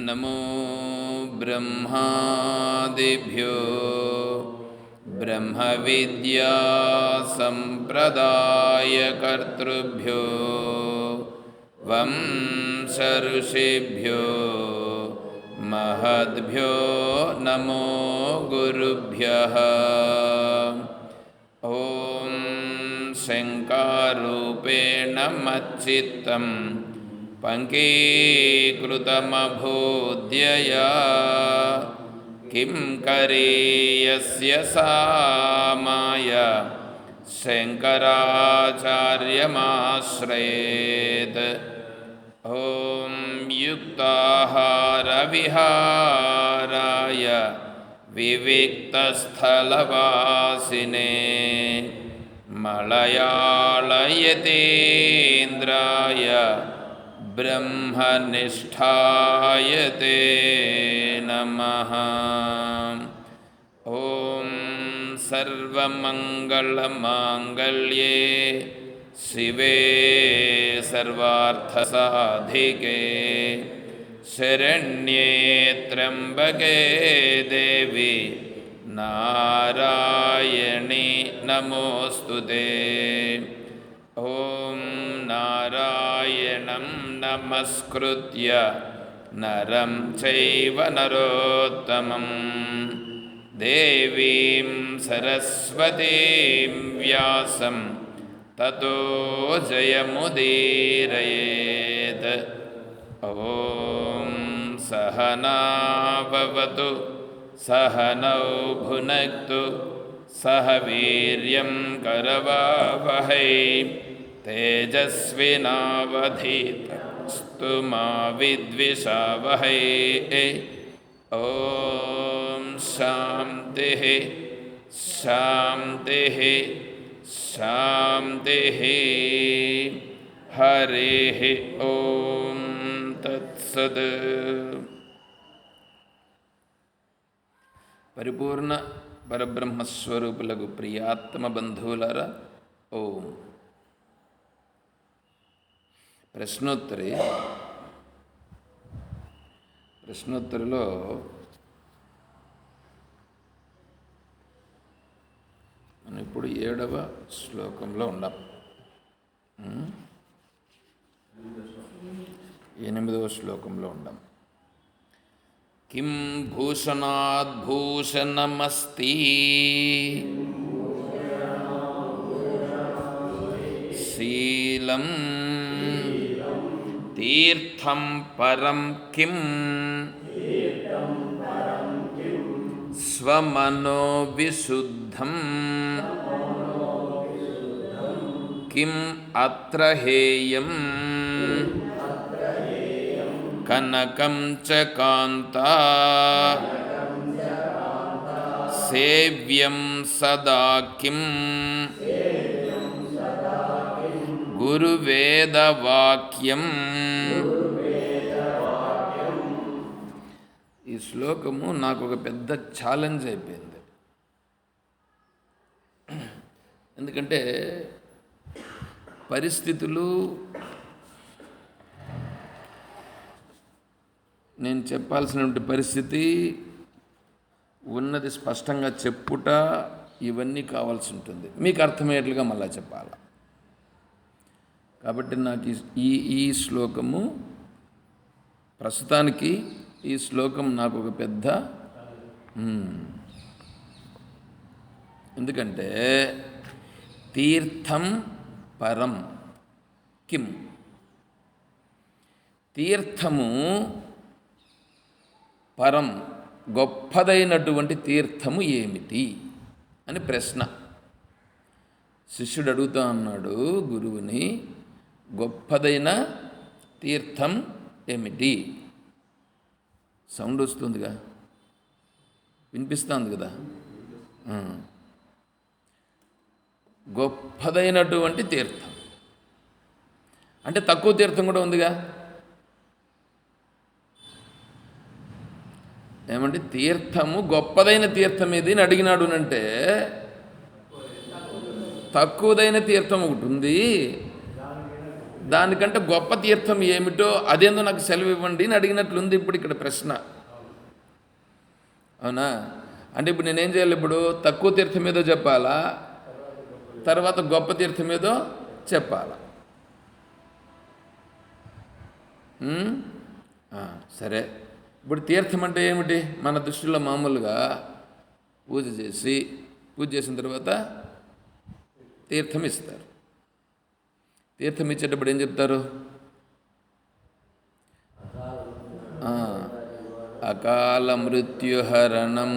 నమో బ్రహ్మాదిభ్యో బ్రహ్మ విద్యా సంప్రదాయకర్తృభ్యో వంశ ఋషిభ్యో మహద్భ్యో నమో గురుభ్యః. ఓం శంకారూపేణ మచ్చిత్తం పంకీకృతమభూద్యయా కిం కరీయస్య సా మాయా శంకరాచార్యమాశ్రయేత్. ఓం యుక్తాహార విహారాయ వివిక్తస్థలవాసినే మలయాళయతీంద్రాయ బ్రహ్మనిష్ఠాయ తే నమః. ఓం సర్వమంగళమాంగళ్యే శివే సర్వార్థసాధికే శరణ్యే త్ర్యంబకే దేవి నారాయణి నమోస్తుతే. ఓం నారాయణం నమస్కృత్య నరం చైవ నరోత్తమం దేవీం సరస్వతీం వ్యాసం తతో జయముదీరయేత్. ఓం సహనా భవతు సహనౌ భునక్తు సహ వీర్యం కరవావహై తేజస్వినావధీతమస్తు మా విద్విషావహై. ఓం శాంతి శాంతి శాంతి. హరి ఓం తత్సత్. పరిపూర్ణ పరబ్రహ్మస్వరూపులకు ప్రియాత్మ బంధువులారా, ఓం. ప్రశ్నోత్తరిలో మనం ఇప్పుడు 7వ శ్లోకంలో ఉన్నాం. 8వ శ్లోకంలో ఉన్నాం. కిం భూషణాద్ భూషణమస్తి శీలం తీర్థం పరం కిం స్వమనో విశుద్ధం కిం అత్ర హేయం కనకం చ కాంతా సేవ్యం సదా కిం గురువేదవాక్యం. ఈ శ్లోకము నాకు ఒక పెద్ద ఛాలెంజ్ అయిపోయింది. ఎందుకంటే పరిస్థితులు, నేను చెప్పాల్సినటువంటి పరిస్థితి, ఉన్నది స్పష్టంగా చెప్పుట, ఇవన్నీ కావాల్సి ఉంటుంది. మీకు అర్థమయ్యేట్లుగా మళ్ళా చెప్పాలి. కాబట్టి నాకు ఈ శ్లోకము ప్రస్తుతానికి, ఈ శ్లోకం నాకు ఒక పెద్ద, ఎందుకంటే తీర్థం పరం కిం, తీర్థము పరం గొప్పదైనటువంటి తీర్థము ఏమిటి అని ప్రశ్న. శిష్యుడు అడుగుతా అన్నాడు గురువుని, గొప్పదైన తీర్థం ఏమిటి? సౌండ్ వస్తుందిగా, వినిపిస్తుంది కదా. గొప్పదైనటువంటి తీర్థం అంటే తక్కువ తీర్థం కూడా ఉందిగా. ఏమంటే తీర్థము గొప్పదైన తీర్థం ఏది అని అడిగినాడు అంటే, తక్కువదైన తీర్థం ఒకటి ఉంది, దానికంటే గొప్ప తీర్థం ఏమిటో అదేందో నాకు సెలవు ఇవ్వండి అని అడిగినట్లుంది ఇప్పుడు ఇక్కడ ప్రశ్న. అవునా? అంటే ఇప్పుడు నేనేం చేయాలి? ఇప్పుడు తక్కువ తీర్థం ఏదో చెప్పాలా, తర్వాత గొప్ప తీర్థం ఏదో చెప్పాలా? సరే, ఇప్పుడు తీర్థం అంటే ఏమిటి? మన దృష్టిలో మామూలుగా పూజ చేసిన తర్వాత తీర్థం ఇస్తారు. తీర్థం ఇచ్చేటప్పుడు ఏం చెప్తారు? అకాల మృత్యుహరణం,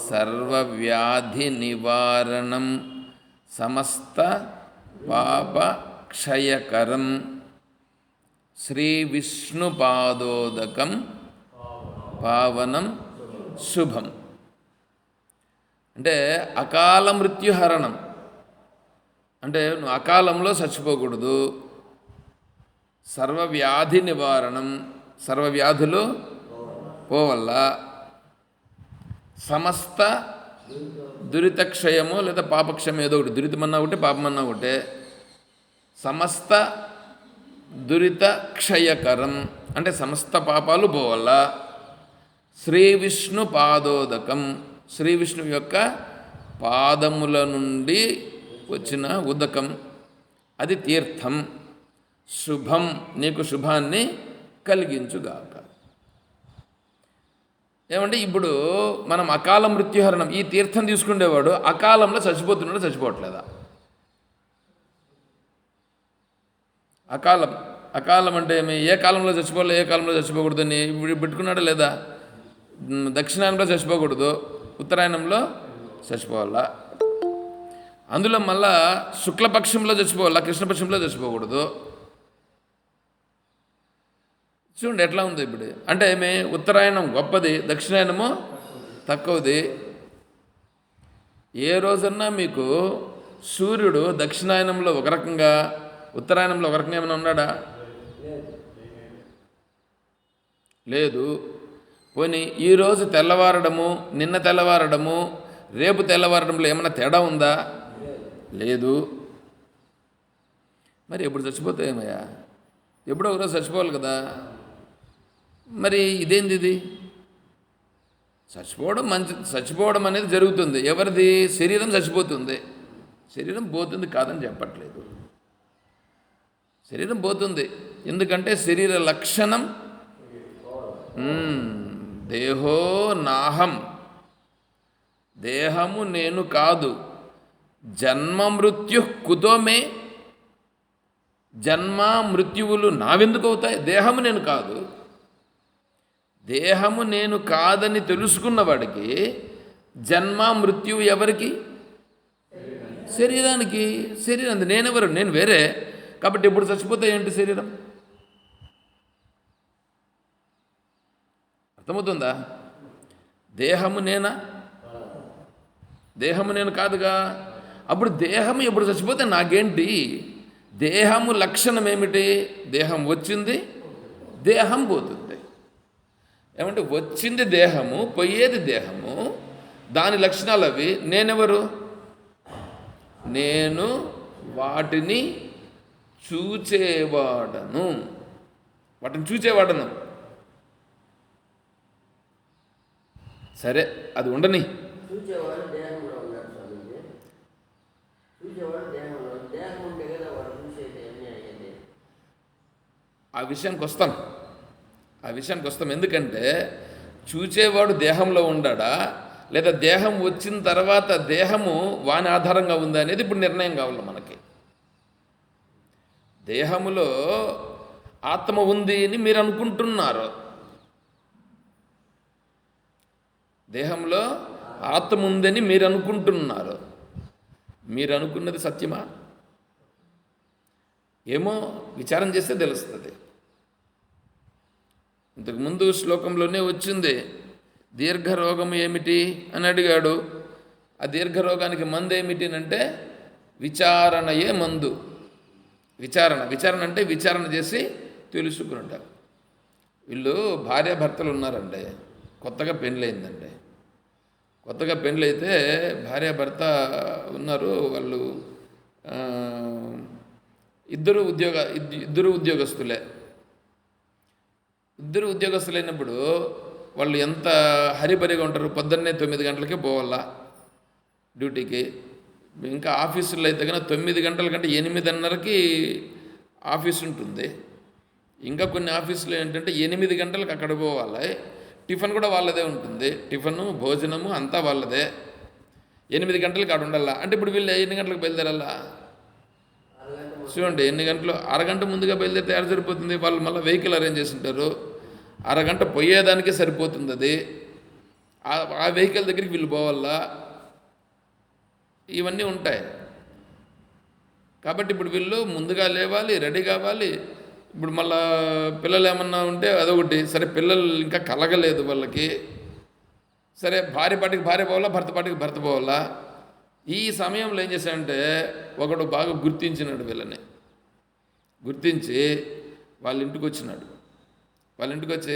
సర్వవ్యాధి నివారణం, సమస్త పాప క్షయకరం, శ్రీ విష్ణుపాదోదకం పావనం శుభం. అంటే అకాల మృత్యుహరణం అంటే నువ్వు అకాలంలో చచ్చిపోకూడదు. సర్వవ్యాధి నివారణం, సర్వవ్యాధులు పోవల్ల. సమస్త దురితక్షయము లేదా పాపక్షయం ఏదో ఒకటి, దురితమన్నా ఒకటి పాపమన్నా ఒకటే. సమస్త దురిత క్షయకరం అంటే సమస్త పాపాలు పోవల్ల. శ్రీ విష్ణు పాదోదకం, శ్రీ విష్ణువు యొక్క పాదముల నుండి వచ్చిన ఉదకం, అది తీర్థం. శుభం, నీకు శుభాన్ని కలిగించుగాక. ఏమంటే ఇప్పుడు మనం అకాల మృత్యుహరణం, ఈ తీర్థం తీసుకునేవాడు అకాలంలో చచ్చిపోతున్నాడు, చచ్చిపోవట్లేదా? అకాలం అంటే ఏ కాలంలో చచ్చిపోవాలి, ఏ కాలంలో చచ్చిపోకూడదని ఇప్పుడు పెట్టుకున్నాడా లేదా? దక్షిణాయనంలో చచ్చిపోకూడదు, ఉత్తరాయణంలో చచ్చిపోవాలా. అందులో మళ్ళా శుక్లపక్షంలో చచ్చిపోవాలా, కృష్ణపక్షంలో చచ్చిపోకూడదు. చూడండి ఎట్లా ఉంది ఇప్పుడు. అంటే ఏమి? ఉత్తరాయణం గొప్పది, దక్షిణాయనము తక్కువది. ఏ రోజన్నా మీకు సూర్యుడు దక్షిణాయనంలో ఒక రకంగా, ఉత్తరాయణంలో ఒక రకంగా ఏమైనా ఉన్నాడా? లేదు. పోనీ ఈరోజు తెల్లవారడము, నిన్న తెల్లవారడము, రేపు తెల్లవారడంలో ఏమైనా తేడా ఉందా? లేదు. మరి ఎప్పుడు చచ్చిపోతాయేమయ్యా? ఎప్పుడో ఒకరోజు చచ్చిపోవాలి కదా. మరి ఇదేంది ఇది? చచ్చిపోవడం అనేది జరుగుతుంది. ఎవరిది? శరీరం చచ్చిపోతుంది. శరీరం పోతుంది కాదని చెప్పట్లేదు, శరీరం పోతుంది. ఎందుకంటే శరీర లక్షణం దేహో నాహం, దేహము నేను కాదు. జన్మ మృత్యు కుతోమే, జన్మ మృత్యువులు నావెందుకు అవుతాయి? దేహము నేను కాదు. దేహము నేను కాదని తెలుసుకున్నవాడికి జన్మ మృత్యువు ఎవరికి? శరీరానికి. శరీరం నేనెవరు? నేను వేరే. కాబట్టి ఎప్పుడు చచ్చిపోతే ఏంటి శరీరం? అర్థమవుతుందా? దేహము నేనా? దేహము నేను కాదుగా. అప్పుడు దేహము ఎప్పుడు చచ్చిపోతే నాకేంటి? దేహము లక్షణం ఏమిటి? దేహం వచ్చింది, దేహం పోతుంది. ఏమంటే వచ్చింది దేహము, పోయేది దేహము, దాని లక్షణాలు అవి. నేనెవరు? నేను వాటిని చూచేవాడను. సరే, అది ఉండని. ఆ విషయానికి వస్తాం. ఎందుకంటే చూచేవాడు దేహంలో ఉండాడా, లేదా దేహం వచ్చిన తర్వాత దేహము వాని ఆధారంగా ఉందా అనేది ఇప్పుడు నిర్ణయం కావాలి మనకి. దేహములో ఆత్మ ఉంది అని మీరు అనుకుంటున్నారు. దేహంలో ఆత్మ ఉందని మీరు అనుకుంటున్నారు. మీరు అనుకున్నది సత్యమా? ఏమో విచారం చేస్తే తెలుస్తుంది. ఇంతకుముందు శ్లోకంలోనే వచ్చింది, దీర్ఘరోగం ఏమిటి అని అడిగాడు. ఆ దీర్ఘరోగానికి మందు ఏమిటి అంటే విచారణయే మందు. విచారణ అంటే విచారణ చేసి తెలుసుకుంటారు. వీళ్ళు భార్యాభర్తలు ఉన్నారండి, కొత్తగా పెళ్ళయిందండి. కొత్తగా పెళ్ళైతే భార్యాభర్త ఉన్నారు. వాళ్ళు ఇద్దరు ఉద్యోగస్తులే. ఇద్దరు ఉద్యోగస్తులైనప్పుడు వాళ్ళు ఎంత హరిబరిగా ఉంటారు. పొద్దున్నే 9 గంటలకే పోవాలా డ్యూటీకి. ఇంకా ఆఫీసుల్లో అయితే కన్నా 9 గంటల కంటే 8:30కి ఆఫీస్ ఉంటుంది. ఇంకా కొన్ని ఆఫీసులు ఏంటంటే 8 గంటలకు అక్కడ పోవాలి. టిఫిన్ కూడా వాళ్ళదే ఉంటుంది. టిఫిను భోజనము అంతా వాళ్ళదే. 8 గంటలకు అక్కడ ఉండాలా. అంటే ఇప్పుడు వీళ్ళు ఎన్ని గంటలకు బయలుదేరాలా చూడండి. ఎన్ని గంటలు? అరగంట ముందుగా బయలుదేరితే ఎక్కడ సరిపోతుంది? వాళ్ళు మళ్ళీ వెహికల్ అరేంజ్ చేసి ఉంటారు. అరగంట పోయేదానికే సరిపోతుంది. అది ఆ వెహికల్ దగ్గరికి వీళ్ళు పోవాలా. ఇవన్నీ ఉంటాయి. కాబట్టి ఇప్పుడు వీళ్ళు ముందుగా లేవాలి, రెడీ కావాలి. ఇప్పుడు మళ్ళా పిల్లలు ఏమన్నా ఉంటే అదొకటి. సరే పిల్లలు ఇంకా కలగలేదు వాళ్ళకి. సరే భార్య పాటికి భార్య పోవాలా, భర్త పాటికి భర్త పోవాలా. ఈ సమయంలో ఏం చేశాడంటే ఒకడు బాగా గుర్తించినాడు వీళ్ళని. గుర్తించి వాళ్ళ ఇంటికి వచ్చినాడు. వాళ్ళ ఇంటికి వచ్చి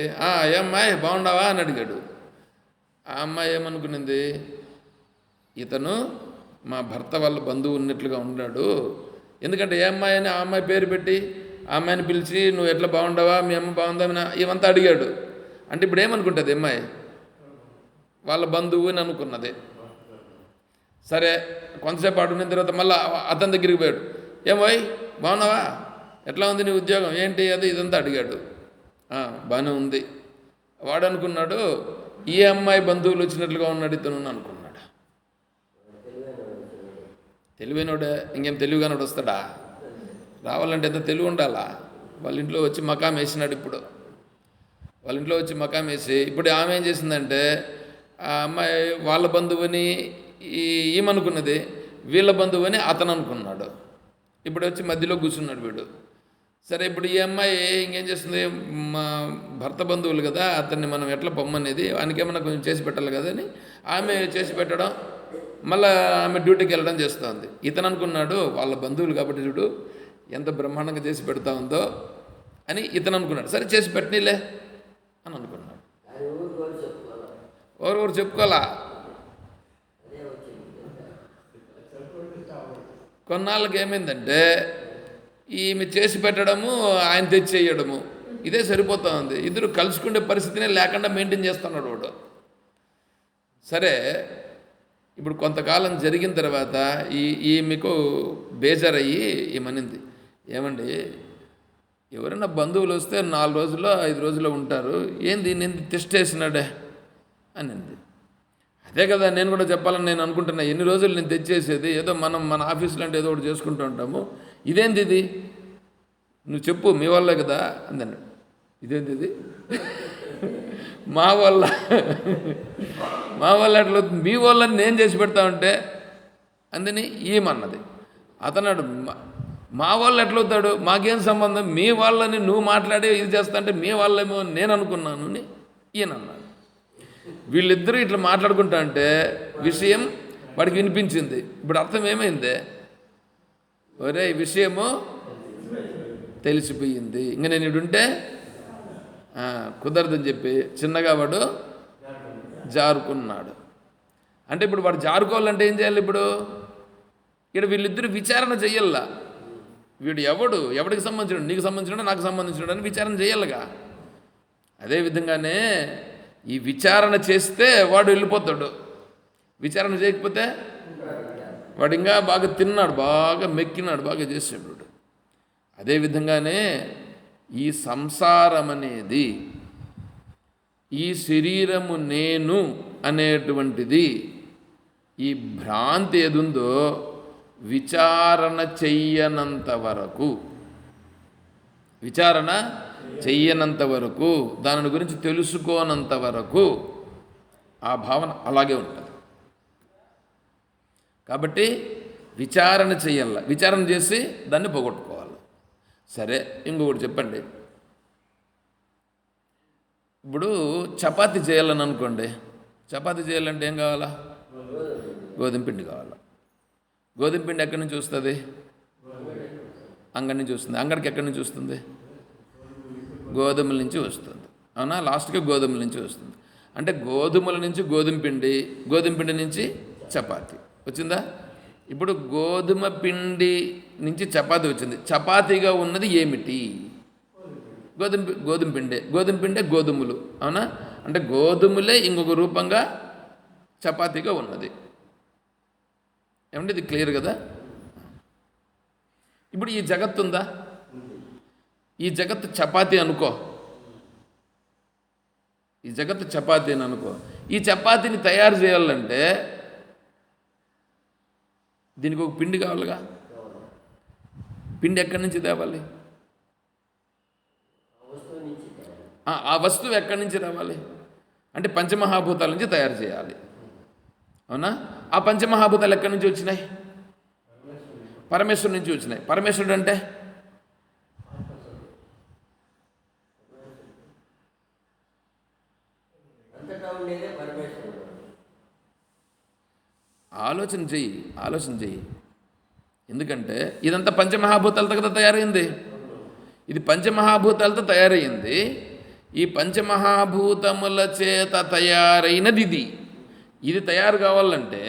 ఏ అమ్మాయి బాగుండావా అని అడిగాడు. ఆ అమ్మాయి ఏమనుకున్నది, ఇతను మా భర్త వాళ్ళ బంధువు ఉన్నట్లుగా ఉన్నాడు. ఎందుకంటే ఏ అమ్మాయి అని ఆ అమ్మాయి పేరు పెట్టి ఆ అమ్మాయిని పిలిచి నువ్వు ఎట్లా బాగుండావా, మీ అమ్మ బాగుందా ఇవంతా అడిగాడు. అంటే ఇప్పుడు ఏమనుకుంటుంది అమ్మాయి, వాళ్ళ బంధువు అని అనుకున్నది. సరే కొంతసేపు ఆడుకున్న తర్వాత మళ్ళీ అతని దగ్గరికి పోయాడు. ఏమోయ్ బాగున్నావా, ఎట్లా ఉంది నీ ఉద్యోగం ఏంటి అది ఇదంతా అడిగాడు. బాగానే ఉంది. వాడు అనుకున్నాడు ఈ అమ్మాయి బంధువులు వచ్చినట్లుగా ఉన్నాడు ఇతను అనుకున్నాడు. తెలివైనోడే, ఇంకేం తెలివిగానోడు వస్తాడా? రావాలంటే ఎంత తెలివి ఉండాలా. వాళ్ళ ఇంట్లో వచ్చి మకాం వేసినాడు. ఇప్పుడు వాళ్ళ ఇంట్లో వచ్చి మకాం వేసి ఇప్పుడు ఆమె ఏం చేసిందంటే ఆ అమ్మాయి వాళ్ళ బంధువుని ఈమెనుకున్నది, వీళ్ళ బంధువుని అతను అనుకున్నాడు. ఇప్పుడు వచ్చి మధ్యలో కూర్చున్నాడు వీడు. సరే ఇప్పుడు ఈ అమ్మాయి ఇంకేం చేస్తుంది, మా భర్త బంధువులు కదా అతన్ని మనం ఎట్లా పొమ్మనేది, వానికేమన్నా కొంచెం చేసి పెట్టాలి కదా అని ఆమె చేసి పెట్టడం, మళ్ళీ ఆమె డ్యూటీకి వెళ్ళడం చేస్తుంది. ఇతను అనుకున్నాడు వాళ్ళ బంధువులు కాబట్టి చూడు ఎంత బ్రహ్మాండంగా చేసి పెడతా ఉందో అని ఇతను అనుకున్నాడు. సరే చేసి పెట్టనీలే అని అనుకున్నాడు. ఎవరు చెప్పుకోవాలా. కొన్నాళ్ళకి ఏమైందంటే ఈమె చేసి పెట్టడము ఆయన తెచ్చేయడము ఇదే సరిపోతూ ఉంది. ఇద్దరు కలుసుకునే పరిస్థితినే లేకుండా మెయింటైన్ చేస్తున్నాడు వాడు. సరే ఇప్పుడు కొంతకాలం జరిగిన తర్వాత ఈమెకు బేజారయ్యి ఏమనింది, ఏమండి ఎవరైనా బంధువులు వస్తే 4 రోజుల్లో 5 రోజుల్లో ఉంటారు, ఏంది నేను టెస్ట్ వేసినాడే అనింది. అదే కదా నేను కూడా చెప్పాలని నేను అనుకుంటున్నా. ఎన్ని రోజులు నేను తెచ్చేసేది, ఏదో మన ఆఫీసులో అంటే ఏదో ఒకటి చేసుకుంటూ ఉంటాము, ఇదేంది ఇది నువ్వు చెప్పు మీ వాళ్ళే కదా అందని. ఇదేంది ఇది మా వల్ల ఎట్లా మీ వాళ్ళని నేను చేసి పెడతా ఉంటే అందుని ఏమన్నది. అతన్నాడు మా వాళ్ళు ఎట్లవుతాడు, మాకేం సంబంధం, మీ వాళ్ళని నువ్వు మాట్లాడి ఇది చేస్తా అంటే మీ వాళ్ళేమో నేను అనుకున్నాను అని ఈయనన్నాడు. వీళ్ళిద్దరూ ఇట్లా మాట్లాడుకుంటా అంటే విషయం వాడికి వినిపించింది. ఇప్పుడు అర్థం ఏమైంది, ఒరే ఈ విషయము తెలిసిపోయింది, ఇంక నేను ఇడుంటే కుదరదని చెప్పి చిన్నగా వాడు జారుకున్నాడు. అంటే ఇప్పుడు వాడు జారుకోవాలంటే ఏం చేయాలి, ఇప్పుడు ఇక్కడ వీళ్ళిద్దరూ విచారణ చెయ్యాల. వీడు ఎవడికి సంబంధించినాడు, నీకు సంబంధించినాడు నాకు సంబంధించినాడు అని విచారణ చేయాలిగా. అదేవిధంగానే ఈ విచారణ చేస్తే వాడు వెళ్ళిపోతాడు, విచారణ చేయకపోతే వాడు ఇంకా బాగా తిన్నాడు, బాగా మెక్కినాడు, బాగా చేసాడు. అదేవిధంగానే ఈ సంసారం అనేది, ఈ శరీరము నేను అనేటువంటిది, ఈ భ్రాంతి ఏదుందో విచారణ చెయ్యనంత వరకు దాని గురించి తెలుసుకోనంత వరకు ఆ భావన అలాగే ఉంటుంది. కాబట్టి విచారణ చేయాల, విచారణ చేసి దాన్ని పోగొట్టుకోవాలి. సరే, ఇంకొకటి చెప్పండి. ఇప్పుడు చపాతీ చేయాలని అనుకోండి. చపాతీ చేయాలంటే ఏం కావాలా? గోధుమ పిండి కావాలా. గోధుమ పిండి ఎక్కడి నుంచి వస్తుంది? అంగడి నుంచి వస్తుంది. అంగడికి ఎక్కడి నుంచి వస్తుంది? గోధుమల నుంచి వస్తుంది. అవునా? లాస్ట్కి గోధుమల నుంచి వస్తుంది. అంటే గోధుమల నుంచి గోధుమ పిండి, గోధుమ పిండి నుంచి చపాతీ వచ్చిందా? ఇప్పుడు గోధుమ పిండి నుంచి చపాతీ వచ్చింది. చపాతీగా ఉన్నది ఏమిటి? గోధుమ పిండే గోధుమలు. అవునా? అంటే గోధుమలే ఇంకొక రూపంగా చపాతీగా ఉన్నది. ఏమంటే ఇది క్లియర్ కదా? ఇప్పుడు ఈ జగత్తు ఉందా? ఈ జగత్తు చపాతీ అనుకో. ఈ జగత్తు చపాతీ అని అనుకో. ఈ చపాతీని తయారు చేయాలంటే దీనికి ఒక పిండి కావాలిగా. పిండి ఎక్కడి నుంచి తేవాలి? ఆ వస్తువు ఎక్కడి నుంచి రావాలి? అంటే పంచమహాభూతాల నుంచి తయారు చేయాలి. అవునా? ఆ పంచమహాభూతాలు ఎక్కడి నుంచి వచ్చినాయి? పరమేశ్వరుడు నుంచి వచ్చినాయి. పరమేశ్వరుడు అంటే ఆలోచన చెయ్యి. ఎందుకంటే ఇదంతా పంచమహాభూతాలతో కదా తయారైంది. ఇది పంచమహాభూతాలతో తయారైంది. ఈ పంచమహాభూతముల చేత తయారైనది ఇది. ఇది తయారు కావాలంటే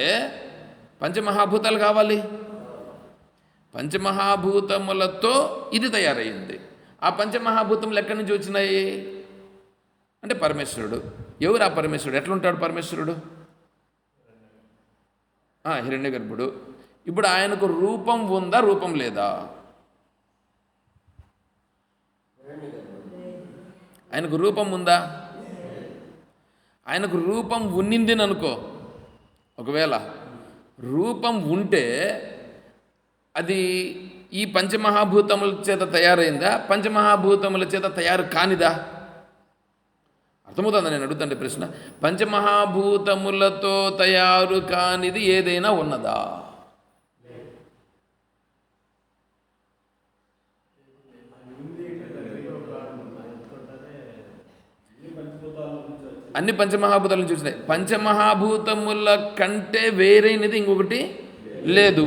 పంచమహాభూతాలు కావాలి. పంచమహాభూతములతో ఇది తయారైంది. ఆ పంచమహాభూతములు ఎక్కడి నుంచి వచ్చినాయి? అంటే పరమేశ్వరుడు. ఎవరు ఆ పరమేశ్వరుడు? ఎట్లుంటాడు పరమేశ్వరుడు? హిరణ్య గర్భుడు. ఇప్పుడు ఆయనకు రూపం ఉందా, రూపం లేదా? ఆయనకు రూపం ఉందా? ఆయనకు రూపం ఉన్నింది అనుకో. ఒకవేళ రూపం ఉంటే అది ఈ పంచమహాభూతముల చేత తయారైందా, పంచమహాభూతముల చేత తయారు కానిదా? అర్థమవుతుందా నేను అడుగుతుంటే ప్రశ్న? పంచమహాభూతములతో తయారు కానిది ఏదైనా ఉన్నదా? అన్ని పంచమహాభూతాల నుంచి వచ్చినాయి. పంచమహాభూతముల కంటే వేరైనది ఇంకొకటి లేదు.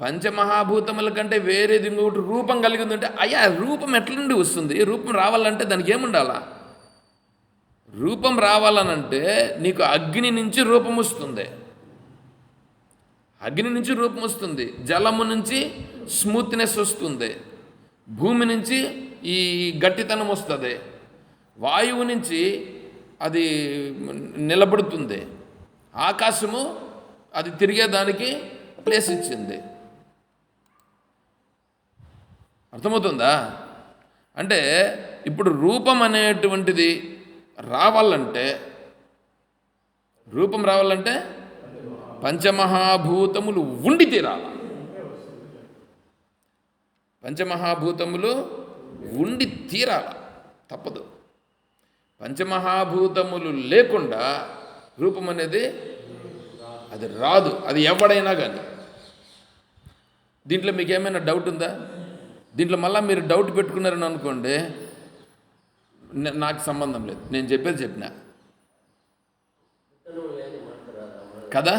పంచమహాభూతముల కంటే వేరేది ఇంకొకటి రూపం కలిగి ఉందంటే అయ్యా రూపం ఎట్ల నుండి వస్తుంది? రూపం రావాలంటే దానికి ఏముండాలా? రూపం రావాలనంటే నీకు అగ్ని నుంచి రూపం వస్తుంది. అగ్ని నుంచి రూపం వస్తుంది. జలము నుంచి స్మూత్నెస్ వస్తుంది. భూమి నుంచి ఈ గట్టితనం వస్తుంది. వాయువు నుంచి అది నిలబడుతుంది. ఆకాశము అది తిరిగేదానికి ప్లేస్ ఇచ్చింది. అర్థమవుతుందా? అంటే ఇప్పుడు రూపం అనేటువంటిది రావాలంటే పంచమహాభూతములు ఉండి తీరాలి. పంచమహాభూతములు ఉండి తీరాల, తప్పదు. పంచమహాభూతములు లేకుండా రూపం అనేది అది రాదు. అది ఎవడైనా కానీ. దీంట్లో మీకు ఏమైనా డౌట్ ఉందా? దీంట్లో మళ్ళీ మీరు డౌట్ పెట్టుకున్నారని అనుకోండి, నాకు సంబంధం లేదు, నేను చెప్పేది చెప్పినా కదా.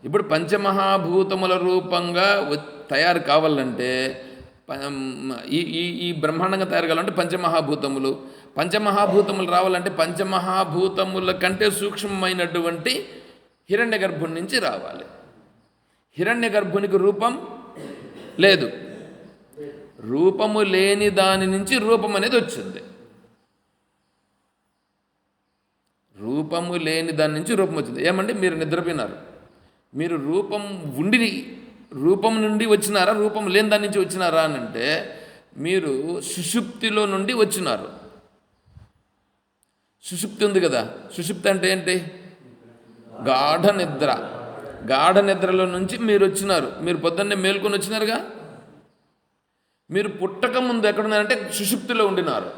ఇప్పుడు పంచమహాభూతముల రూపంగా తయారు కావాలంటే ఈ బ్రహ్మాండంగా తయారు కావాలంటే పంచమహాభూతములు రావాలంటే పంచమహాభూతముల కంటే సూక్ష్మమైనటువంటి హిరణ్య గర్భుని నుంచి రావాలి. హిరణ్య గర్భునికి రూపం లేదు. రూపము లేని దాని నుంచి రూపం అనేది వచ్చింది. రూపము లేని దాని నుంచి రూపం వచ్చింది. ఏమంటే మీరు నిద్రపోయినారు, మీరు రూపం నుండి వచ్చినారా, రూపం లేని దాని నుంచి వచ్చినారా అని అంటే మీరు సుషుప్తిలో నుండి వచ్చినారు. సుషుప్తి ఉంది కదా. సుషుప్తి అంటే ఏంటి? గాఢ నిద్ర. గాఢ నిద్రలో నుంచి మీరు వచ్చినారు. మీరు పొద్దున్నే మేల్కొని వచ్చినారుగా. మీరు పుట్టక ముందు ఎక్కడున్నారంటే సుషుప్తిలో ఉండినారు.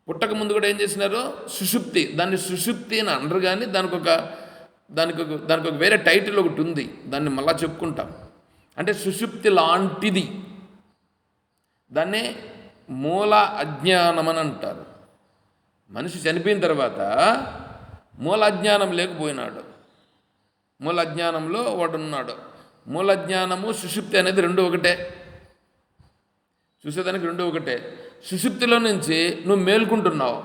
పుట్టక ముందు కూడా ఏం చేసినారు? సుషుప్తి. దాన్ని సుషుప్తి అని అనరు, కానీ దానికి ఒక దానికి ఒక వేరే టైటిల్ ఒకటి ఉంది, దాన్ని మళ్ళా చెప్పుకుంటాం. అంటే సుషుప్తి లాంటిది, దాన్నే మూల అజ్ఞానం అని అంటారు. మనిషి చనిపోయిన తర్వాత మూల అజ్ఞానం లేకపోయినాడు, మూల అజ్ఞానంలో వాడున్నాడు. మూల అజ్ఞానము సుషుప్తి అనేది రెండు ఒకటే, చూసేదానికి రెండు ఒకటే. సుషుప్తిలో నుంచి నువ్వు మేల్కుంటున్నావు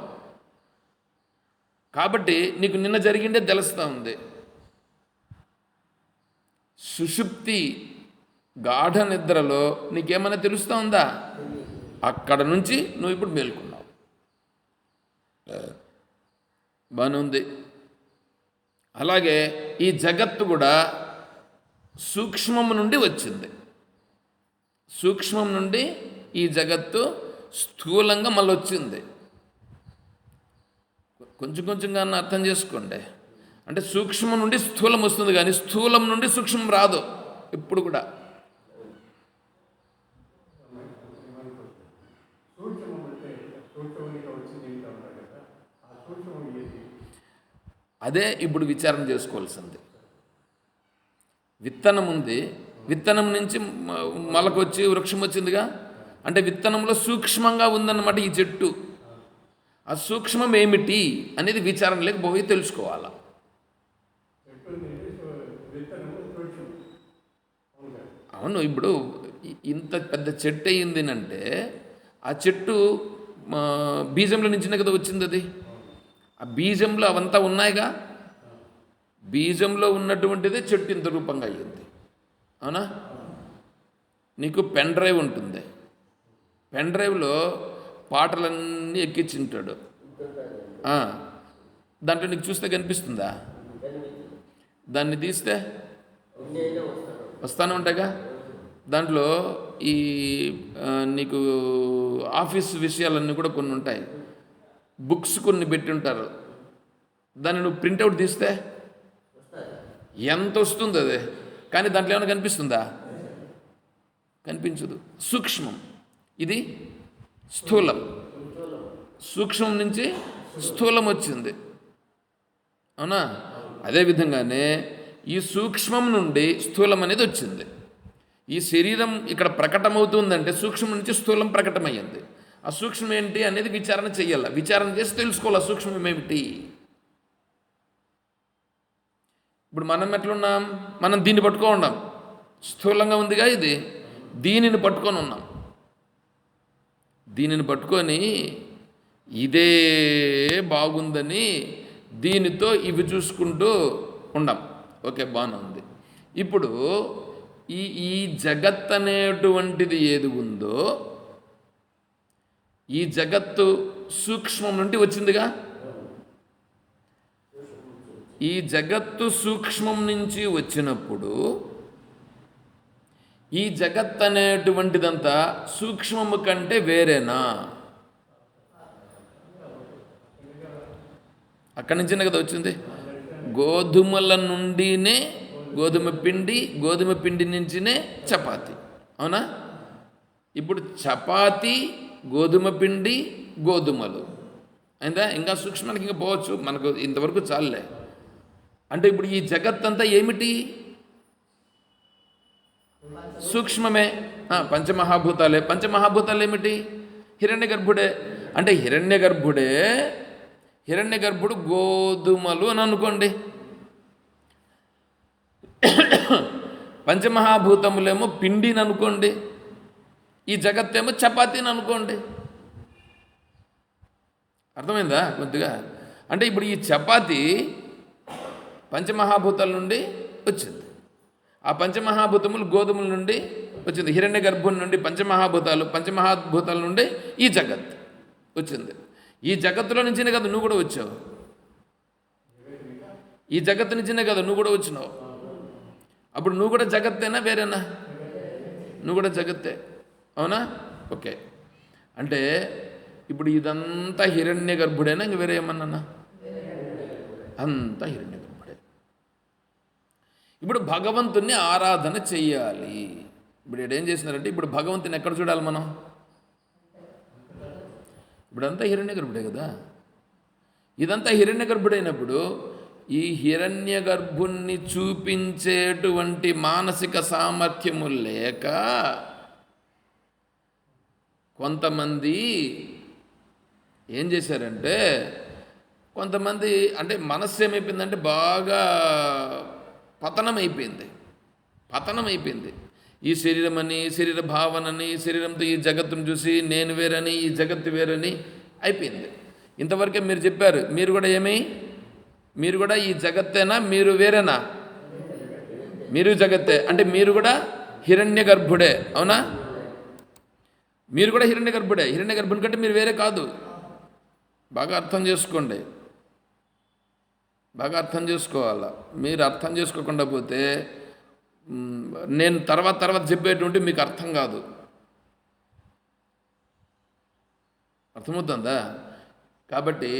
కాబట్టి నీకు నిన్న జరిగిందే తెలుస్తూ ఉంది. సుషుప్తి గాఢ నిద్రలో నీకేమైనా తెలుస్తూ ఉందా? అక్కడ నుంచి నువ్వు ఇప్పుడు మేల్కున్నావు, బాగానే ఉంది. అలాగే ఈ జగత్తు కూడా సూక్ష్మం నుండి వచ్చింది. సూక్ష్మం నుండి ఈ జగత్తు స్థూలంగా మళ్ళీ వచ్చింది. కొంచెం కొంచెంగా అర్థం చేసుకోండి. అంటే సూక్ష్మం నుండి స్థూలం వస్తుంది, కానీ స్థూలం నుండి సూక్ష్మం రాదు ఇప్పుడు కూడా. అదే ఇప్పుడు విచారణ చేసుకోవాల్సింది. విత్తనం ఉంది, విత్తనం నుంచి మొలకొచ్చి వృక్షం వచ్చిందిగా, అంటే విత్తనంలో సూక్ష్మంగా ఉందన్నమాట ఈ చెట్టు. ఆ సూక్ష్మం ఏమిటి అనేది విచారణలోకి పోయి తెలుసుకోవాలి. అవును, ఇప్పుడు ఇంత పెద్ద చెట్టు అయ్యింది అంటే ఆ చెట్టు బీజంలో నుంచినే కదా వచ్చింది. అది ఆ బీజంలో అవంతా ఉన్నాయిగా, బీజంలో ఉన్నటువంటిదే చెట్టు ఇంత రూపంగా అయ్యింది. అవునా? నీకు పెన్ డ్రైవ్ ఉంటుంది, పెన్ డ్రైవ్లో పాటలన్నీ ఎక్కించుంటాడు. దాంట్లో నీకు చూస్తే కనిపిస్తుందా? దాన్ని తీస్తే వస్తానే ఉంటాయిగా. దాంట్లో ఈ నీకు ఆఫీస్ విషయాలన్నీ కూడా కొన్ని ఉంటాయి, బుక్స్ కొన్ని పెట్టి ఉంటారు. దాన్ని నువ్వు ప్రింటౌట్ తీస్తే ఎంత వస్తుంది అదే, కానీ దాంట్లో ఏమైనా కనిపిస్తుందా? కనిపించదు. సూక్ష్మం, ఇది స్థూలం. సూక్ష్మం నుంచి స్థూలం వచ్చింది. అవునా? అదేవిధంగానే ఈ సూక్ష్మం నుండి స్థూలం అనేది వచ్చింది. ఈ శరీరం ఇక్కడ ప్రకటమవుతుందంటే సూక్ష్మం నుంచి స్థూలం ప్రకటమయ్యింది. ఆ సూక్ష్మం ఏంటి అనేది విచారణ చెయ్యాలి. విచారణ చేసి తెలుసుకోవాలి ఆ సూక్ష్మం ఏమిటి. ఇప్పుడు మనం ఎట్లున్నాం? మనం దీన్ని పట్టుకొని ఉన్నాం, స్థూలంగా ఉందిగా ఇది, దీనిని పట్టుకొని ఉన్నాం. దీనిని పట్టుకొని ఇదే బాగుందని దీనితో ఇవి చూసుకుంటూ ఉన్నాం. ఓకే, బాగానే ఉంది. ఇప్పుడు ఈ జగత్ అనేటువంటిది ఏది ఉందో, ఈ జగత్తు సూక్ష్మం నుండి వచ్చిందిగా. ఈ జగత్తు సూక్ష్మం నుంచి వచ్చినప్పుడు ఈ జగత్ అనేటువంటిదంతా సూక్ష్మము కంటే వేరేనా? అక్కడి నుంచినే కదా వచ్చింది. గోధుమల నుండినే గోధుమ పిండి నుంచినే చపాతి. అవునా? ఇప్పుడు చపాతి, గోధుమ పిండి, గోధుమలు అయిందా? ఇంకా సూక్ష్మానికి ఇంకా పోవచ్చు, మనకు ఇంతవరకు చాలులే. అంటే ఇప్పుడు ఈ జగత్తంతా ఏమిటి? సూక్ష్మమే. పంచమహాభూతాలే. పంచమహాభూతాలు ఏమిటి? హిరణ్య గర్భుడే. అంటే హిరణ్య గర్భుడు గోధుమలు అని అనుకోండి. పంచమహాభూతములేమో పిండిని అనుకోండి, ఈ జగత్తేమో చపాతీని అనుకోండి. అర్థమైందా కొద్దిగా? అంటే ఇప్పుడు ఈ చపాతీ పంచమహాభూతాల నుండి వచ్చింది, ఆ పంచమహాభూతములు గోధుమల నుండి వచ్చింది, హిరణ్య గర్భం నుండి పంచమహాభూతాల నుండి ఈ జగత్ వచ్చింది. ఈ జగత్తులో నుంచినే కదా నువ్వు కూడా వచ్చావు, ఈ జగత్తు నుంచినే కదా నువ్వు కూడా వచ్చినావు. అప్పుడు నువ్వు కూడా జగత్తేనా వేరేనా? నువ్వు కూడా జగత్తే. అవునా? ఓకే. అంటే ఇప్పుడు ఇదంతా హిరణ్య గర్భుడేనా, ఇంక వేరే ఏమన్నా? అంతా హిరణ్య గర్భుడే. ఇప్పుడు భగవంతుణ్ణి ఆరాధన చెయ్యాలి. ఇప్పుడు ఏం చేసినారంటే, ఇప్పుడు భగవంతుని ఎక్కడ చూడాలి మనం? ఇప్పుడంతా హిరణ్య గర్భుడే కదా. ఇదంతా హిరణ్య గర్భుడైనప్పుడు ఈ హిరణ్య గర్భుణ్ణి చూపించేటువంటి మానసిక సామర్థ్యము లేక కొంతమంది ఏం చేశారంటే, కొంతమంది అంటే మనస్సు ఏమైపోయిందంటే బాగా పతనమైపోయింది. ఈ శరీరం అని, శరీర భావనని, శరీరంతో ఈ జగత్తును చూసి నేను వేరని, ఈ జగత్తు వేరని అయిపోయింది. ఇంతవరకే మీరు చెప్పారు, మీరు కూడా ఈ జగత్తేనా, మీరు వేరేనా? మీరు జగత్తే అంటే మీరు కూడా హిరణ్య గర్భుడే, అవునా? మీరు కూడా హిరణ్య గర్భుని కంటే మీరు వేరే కాదు. బాగా అర్థం చేసుకోండి, బాగా అర్థం చేసుకోవాలా. మీరు అర్థం చేసుకోకుండా పోతే నేను తర్వాత చెప్పేటువంటి మీకు అర్థం కాదు. అర్థమవుతుందా? కాబట్టి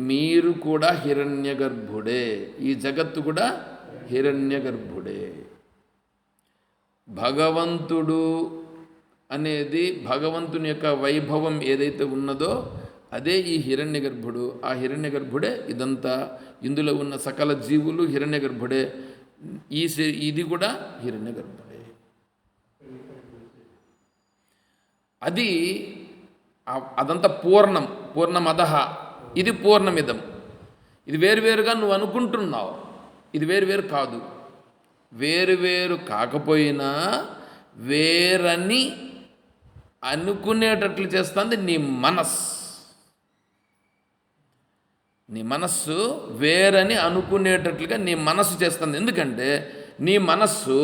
మీరు కూడా హిరణ్య గర్భుడే, ఈ జగత్తు కూడా హిరణ్య గర్భుడే. భగవంతుడు అనేది, భగవంతుని యొక్క వైభవం ఏదైతే ఉన్నదో అదే ఈ హిరణ్య గర్భుడు. ఆ హిరణ్య గర్భుడే ఇదంతా. ఇందులో ఉన్న సకల జీవులు హిరణ్య గర్భుడే. ఇది కూడా హిరణ్య గర్భుడే. అది అదంతా పూర్ణమదః, ఇది పూర్ణమిదం. ఇది వేరువేరుగా నువ్వు అనుకుంటున్నావు, ఇది వేరువేరు కాదు. వేరువేరు కాకపోయినా వేరని అనుకునేటట్లు చేస్తుంది నీ మనస్సు వేరని అనుకునేటట్లుగా నీ మనస్సు చేస్తుంది. ఎందుకంటే నీ మనస్సు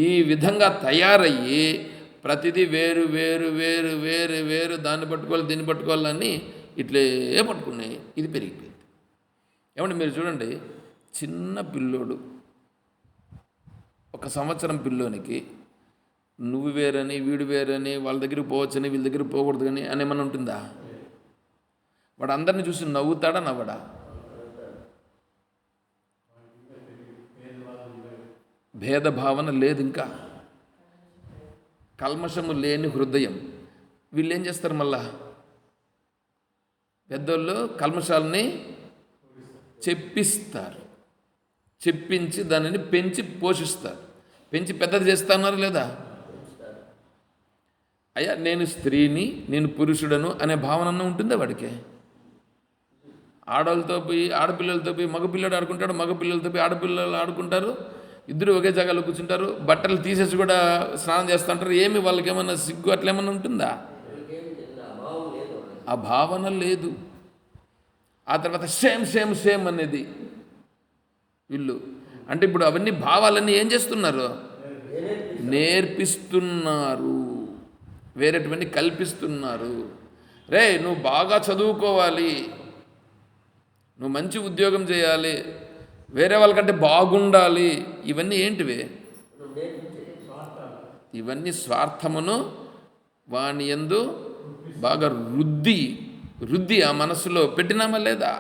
ఈ విధంగా తయారయ్యి ప్రతిదీ వేరు వేరు వేరు వేరు వేరు దాన్ని పట్టుకోవాలి దీన్ని పట్టుకోవాలని ఇట్లే పట్టుకున్నాయి. ఇది పెరిగిపోయింది. ఏమంటే మీరు చూడండి, చిన్న పిల్లోడు, 1 సంవత్సరం పిల్లోనికి నువ్వు వేరని వీడు వేరని వాళ్ళ దగ్గరికి పోవచ్చని వీళ్ళ దగ్గరికి పోకూడదు కానీ అని ఏమన్నా ఉంటుందా? వాడు అందరిని చూసి నవ్వుతాడా, నవ్వడా? భేదభావన లేదు, ఇంకా కల్మషము లేని హృదయం. వీళ్ళు ఏం చేస్తారు, మళ్ళా పెద్దోళ్ళు కల్మషాలని చెప్పించి దానిని పెంచి పోషిస్తారు, పెంచి పెద్దది చేస్తున్నారు లేదా? అయ్యా నేను స్త్రీని, నేను పురుషుడను అనే భావన ఉంటుందా వాడికి? ఆడపిల్లలతో పోయి మగపిల్లడు ఆడుకుంటాడు, మగపిల్లలతో పోయి ఆడపిల్లలు ఆడుకుంటారు, ఇద్దరు ఒకే జాగాలో కూర్చుంటారు, బట్టలు తీసేసి కూడా స్నానం చేస్తుంటారు. ఏమి వాళ్ళకి ఏమన్నా సిగ్గు అట్లా ఏమన్నా ఉంటుందా? ఆ భావన లేదు. ఆ తర్వాత సేమ్ అనేది వీళ్ళు అంటే ఇప్పుడు అవన్నీ భావాలన్నీ ఏం చేస్తున్నారు? నేర్పిస్తున్నారు, వేరేటువంటి కల్పిస్తున్నారు. రే నువ్వు బాగా చదువుకోవాలి, నువ్వు మంచి ఉద్యోగం చేయాలి, వేరే వాళ్ళకంటే బాగుండాలి. ఇవన్నీ ఏంటివి? ఇవన్నీ స్వార్థమును వాని యందు బాగా రుద్ది ఆ మనసులో పెట్టినామా లేదా?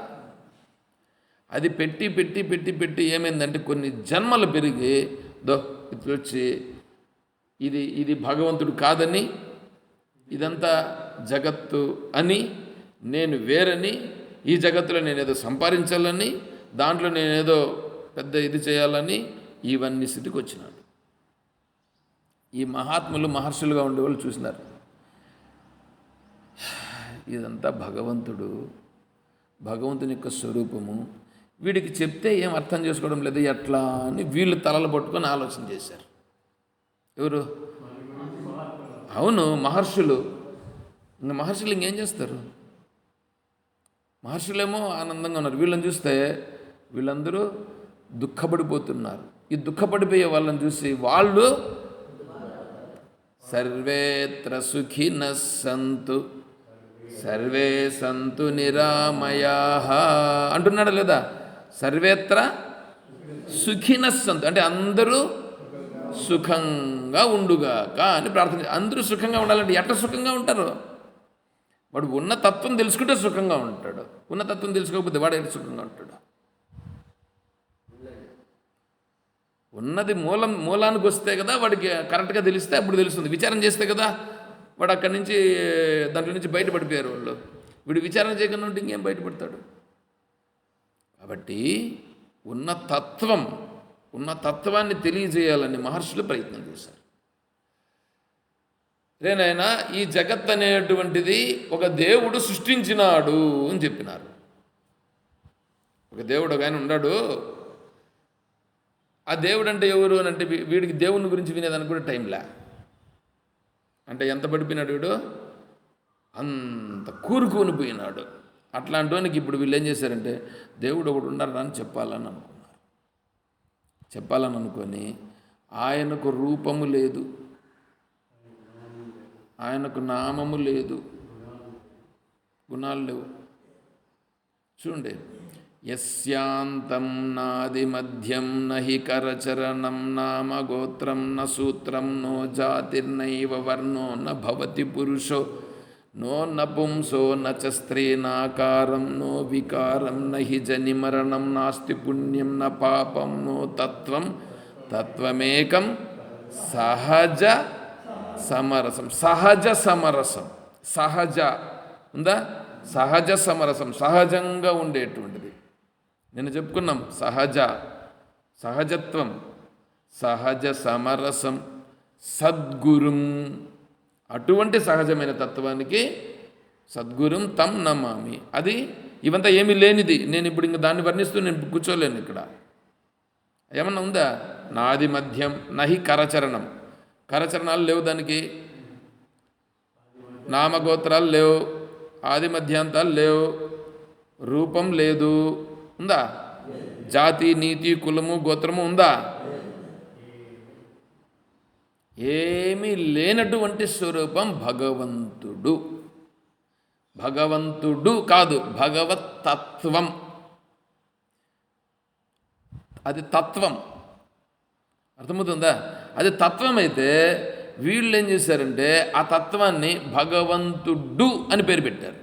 అది పెట్టి ఏమైందంటే కొన్ని జన్మలు పెరిగి ఇట్లా వచ్చి ఇది భగవంతుడు కాదని, ఇదంతా జగత్తు అని, నేను వేరని, ఈ జగత్తులో నేనేదో సంపాదించాలని, దాంట్లో నేనేదో పెద్ద ఇది చేయాలని ఇవన్నీ స్థితికి వచ్చినాడు. ఈ మహాత్ములు మహర్షులుగా ఉండేవాళ్ళు చూసినారు, ఇదంతా భగవంతుని యొక్క స్వరూపము. వీడికి చెప్తే ఏం అర్థం చేసుకోవడం లేదు, ఎట్లా అని వీళ్ళు తలలు పట్టుకొని ఆలోచన చేశారు. ఎవరు? అవును, మహర్షులు. మహర్షులు ఇంకేం చేస్తారు? మహర్షులేమో ఆనందంగా ఉన్నారు. వీళ్ళని చూస్తే వీళ్ళందరూ దుఃఖపడిపోతున్నారు. ఈ దుఃఖపడిపోయే వాళ్ళని చూసి వాళ్ళు సర్వేత్ర సుఖినః సంతు సర్వే సంతు నిరామయాః అంటున్నాడా లేదా? సర్వేత్ర సుఖినః సంతు అంటే అందరూ సుఖంగా ఉండుగాక అని ప్రార్థన. అందరూ సుఖంగా ఉండాలంటే ఎట్లా సుఖంగా ఉంటారు? వాడు ఉన్న తత్వం తెలుసుకుంటే సుఖంగా ఉంటాడు, ఉన్న తత్వం తెలుసుకోకపోతే వాడు ఎట్లా సుఖంగా ఉంటాడు? ఉన్నది మూలానికి వస్తే కదా వాడికి కరెక్ట్గా తెలిస్తే అప్పుడు తెలుస్తుంది. విచారం చేస్తే కదా వాడు అక్కడి నుంచి దాంట్లో నుంచి బయటపడిపోయారు వాళ్ళు. వీడు విచారణ చేయకుండా ఉంటే ఇంకేం బయటపడతాడు? కాబట్టి ఉన్న తత్వాన్ని తెలియజేయాలని మహర్షులు ప్రయత్నం చేశారు. రేనైనా ఈ జగత్ అనేటువంటిది ఒక దేవుడు సృష్టించినాడు అని చెప్పినారు. ఒక దేవుడు ఒక ఆయన ఉన్నాడు. ఆ దేవుడు అంటే ఎవరు అని అంటే వీడికి దేవుని గురించి వినేదానికి కూడా టైంలే. అంటే ఎంత పడిపోయినాడు వీడు, అంత కూరుకొని పోయినాడు. అట్లాంటి వానికి ఇప్పుడు వీళ్ళు ఏం చేశారంటే దేవుడు ఒకడు ఉన్నారా అని చెప్పాలని అనుకొని ఆయనకు రూపము లేదు, ఆయనకు నామము లేదు, గుణాలు లేవు. చూడండి, యస్యాంతం నాది మధ్యం నహి కరచరణం నామ గోత్రం న సూత్రం నో జాతిర్నైవ వర్ణో న భవతి పురుషో నో నపుంసో న చ స్త్రీనాకారం నో వికారం నహి జని మరణం నాస్తి పుణ్యం న పాపం నో తత్వమేకం సహజ సమరసం. సహజ ఉందా? సహజ సమరసం, సహజంగా ఉండేటువంటిది. నేను చెప్పుకున్నాం సహజత్వం, సహజ సమరసం, సద్గురుం. అటువంటి సహజమైన తత్వానికి సద్గురుం తం నమామి. అది ఇవంతా ఏమీ లేనిది. నేను ఇప్పుడు ఇంక దాన్ని వర్ణిస్తూ నేను కూర్చోలేను. ఇక్కడ ఏమన్నా ఉందా? నాది మధ్యం నహి కరచరణం, కరచరణాలు లేవు, దానికి నామగోత్రాలు లేవు, ఆది మధ్యాంతాలు లేవు, రూపం లేదు. ఉందా? జాతి, నీతి, కులము, గోత్రము ఉందా? ఏమీ లేనటువంటి స్వరూపం భగవంతుడు కాదు, భగవత్ తత్వం. అది తత్వం, అర్థమవుతుందా? అది తత్వం అయితే వీళ్ళు ఏం చేశారంటే ఆ తత్వాన్ని భగవంతుడు అని పేరు పెట్టారు.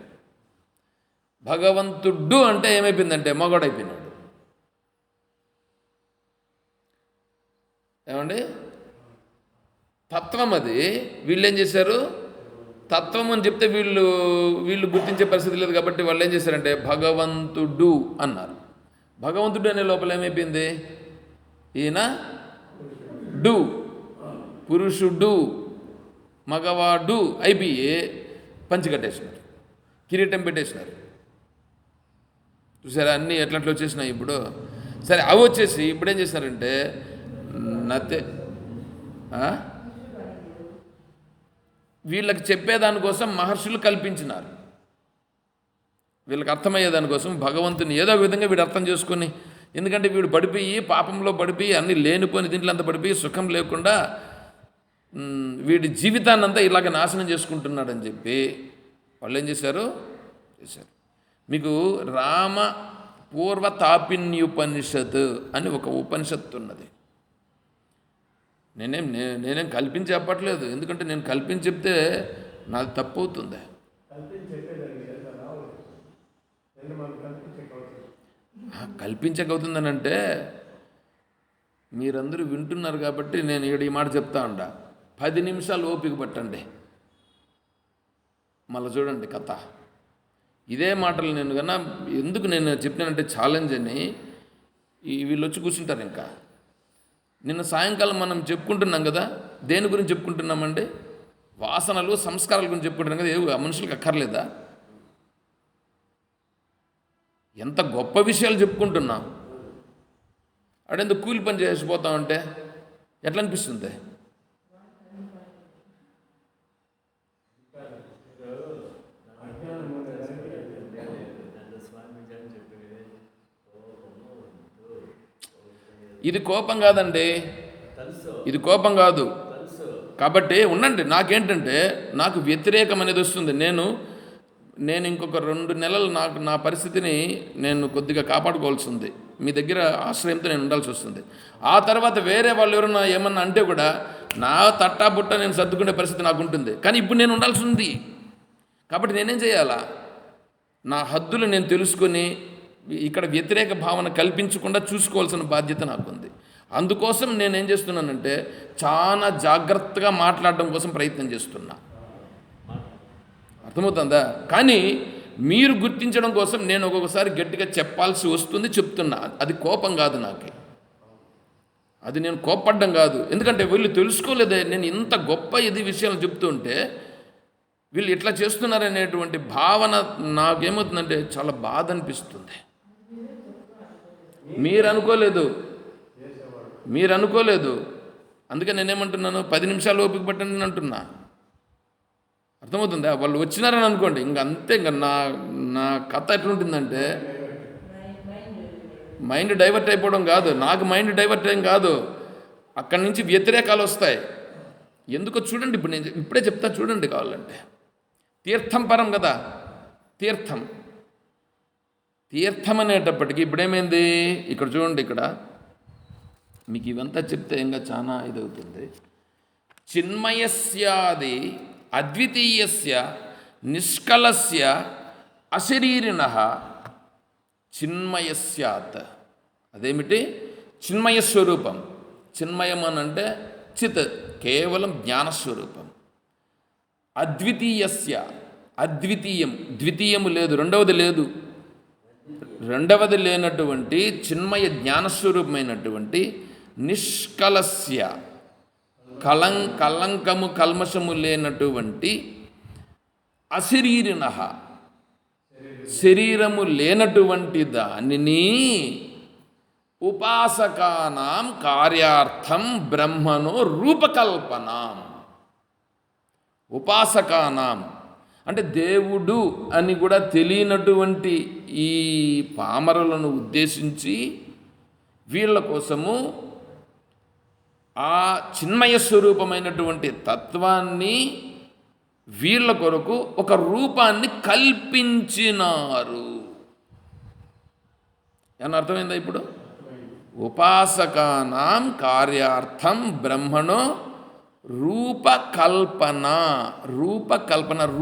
భగవంతుడు అంటే ఏమైపోయిందంటే మగోడైపోయినాడు. ఏమండి? తత్వం అది. వీళ్ళు ఏం చేశారు? తత్వం అని చెప్తే వీళ్ళు గుర్తించే పరిస్థితి లేదు కాబట్టి వాళ్ళు ఏం చేశారంటే భగవంతుడు అన్నారు. భగవంతుడు అనే లోపల ఏమైపోయింది? ఈయన డు, పురుషుడు, మగవాడు అయిపోయి పంచి కట్టేసినారు, కిరీటం పెట్టేసినారు. చూసారా అన్నీ ఎట్లా వచ్చేసినాయి ఇప్పుడు. సరే, అవి వచ్చేసి ఇప్పుడు ఏం చేసినారంటే వీళ్ళకి చెప్పేదానికోసం మహర్షులు కల్పించినారు. వీళ్ళకి అర్థమయ్యేదానికోసం భగవంతుని ఏదో ఒక విధంగా వీడు అర్థం చేసుకుని, ఎందుకంటే వీడు పడిపోయి పాపంలో పడిపోయి అన్ని లేనిపోని దీంట్లో అంతా పడిపోయి సుఖం లేకుండా వీడి జీవితాన్ని అంతా ఇలాగ నాశనం చేసుకుంటున్నాడని చెప్పి వాళ్ళు ఏం చేశారు? మీకు రామ పూర్వ తాపిన్యుపనిషత్ అని ఒక ఉపనిషత్తు ఉన్నది. నేనేం కల్పించి చెప్పట్లేదు, ఎందుకంటే నేను కల్పించి చెప్తే నాది తప్పు అవుతుంది. కల్పించకవుతుందని అంటే మీరందరూ వింటున్నారు కాబట్టి నేను ఇక్కడ ఈ మాట చెప్తా ఉండ. 10 నిమిషాలు ఓపిక పట్టండి, మళ్ళీ చూడండి కథ. ఇదే మాటలు నేను కన్నా ఎందుకు నేను చెప్పినానంటే ఛాలెంజ్ అని వీళ్ళు వచ్చి కూర్చుంటారు. ఇంకా నిన్న సాయంకాలం మనం చెప్పుకుంటున్నాం కదా, దేని గురించి చెప్పుకుంటున్నామండి? వాసనలు, సంస్కారాల గురించి చెప్పుకుంటున్నాం కదా. ఏవి మనుషులకు అక్కర్లేదా? ఎంత గొప్ప విషయాలు చెప్పుకుంటున్నాం. అడేందుకు కూలి పని చేసిపోతామంటే ఎట్లా అనిపిస్తుంది? ఇది కోపం కాదండి, ఇది కోపం కాదు. కాబట్టి ఉండండి. నాకేంటంటే నాకు వ్యతిరేకం అనేది వస్తుంది. నేను ఇంకొక 2 నెలలు నా పరిస్థితిని నేను కొద్దిగా కాపాడుకోవాల్సి ఉంది. మీ దగ్గర ఆశ్రయంతో నేను ఉండాల్సి వస్తుంది. ఆ తర్వాత వేరే వాళ్ళు ఎవరన్నా ఏమన్నా అంటే కూడా నా తట్టాబుట్ట నేను సర్దుకునే పరిస్థితి నాకు ఉంటుంది. కానీ ఇప్పుడు నేను ఉండాల్సి ఉంది. కాబట్టి నేనేం చేయాలా? నా హద్దులు నేను తెలుసుకొని ఇక్కడ వ్యతిరేక భావన కల్పించకుండా చూసుకోవాల్సిన బాధ్యత నాకుంది. అందుకోసం నేనేం చేస్తున్నానంటే చాలా జాగ్రత్తగా మాట్లాడడం కోసం ప్రయత్నం చేస్తున్నా. అర్థమవుతుందా? కానీ మీరు గుర్తించడం కోసం నేను ఒక్కొక్కసారి గట్టిగా చెప్పాల్సి వస్తుంది, చెప్తున్నా. అది కోపం కాదు నాకు, అది నేను కోప్పడ్డం కాదు. ఎందుకంటే వీళ్ళు తెలుసుకోలేదే నేను ఇంత గొప్ప ఇది విషయాలు చెప్తుంటే వీళ్ళు ఇట్లా చేస్తున్నారనేటువంటి భావన నాకేమవుతుందంటే చాలా బాధ అనిపిస్తుంది. మీరు అనుకోలేదు. అందుకే నేనేమంటున్నాను, 10 నిమిషాలు ఓపిక పట్టండి అంటున్నా. అర్థమవుతుందా? వాళ్ళు వచ్చినారని అనుకోండి, ఇంక అంతే. ఇంక నా కథ ఎట్లుంటుందంటే మైండ్ డైవర్ట్ అయిపోవడం కాదు, నాకు మైండ్ డైవర్ట్ ఏం కాదు, అక్కడి నుంచి వ్యతిరేకాలు వస్తాయి. ఎందుకో చూడండి, ఇప్పుడు నేను ఇప్పుడే చెప్తా చూడండి కావాలంటే. తీర్థం పరం కదా, తీర్థం అనేటప్పటికీ ఇప్పుడేమైంది, ఇక్కడ చూడండి, ఇక్కడ మీకు ఇవంతా చెప్తే ఇంకా చాలా ఇదవుతుంది. చిన్మయస్యాది అద్వితీయస్య నిష్కలస్య అశరీరిణః చిన్మయస్యాత్. అదేమిటి? చిన్మయ స్వరూపం. చిన్మయం అని అంటే చిత్, కేవలం జ్ఞానస్వరూపం. అద్వితీయస్య, అద్వితీయం, ద్వితీయము లేదు, రెండవది లేనటువంటి చిన్మయ జ్ఞానస్వరూపమైనటువంటి నిష్కలస్య, కలంకము కల్మషము లేనటువంటి అశరీరిణః, శరీరము లేనటువంటి దానిని ఉపాసకానాం కార్యార్థం బ్రహ్మణో రూపకల్పనాం. ఉపాసకానాం అంటే దేవుడు అని కూడా తెలియనటువంటి ఈ పామరులను ఉద్దేశించి వీళ్ళ కోసము ఆ చిన్మయ స్వరూపమైనటువంటి తత్వాన్ని వీళ్ళ కొరకు ఒక రూపాన్ని కల్పించినారు. ఏమన్నా అర్థమైందా ఇప్పుడు? ఉపాసకానాం కార్యార్థం బ్రహ్మణో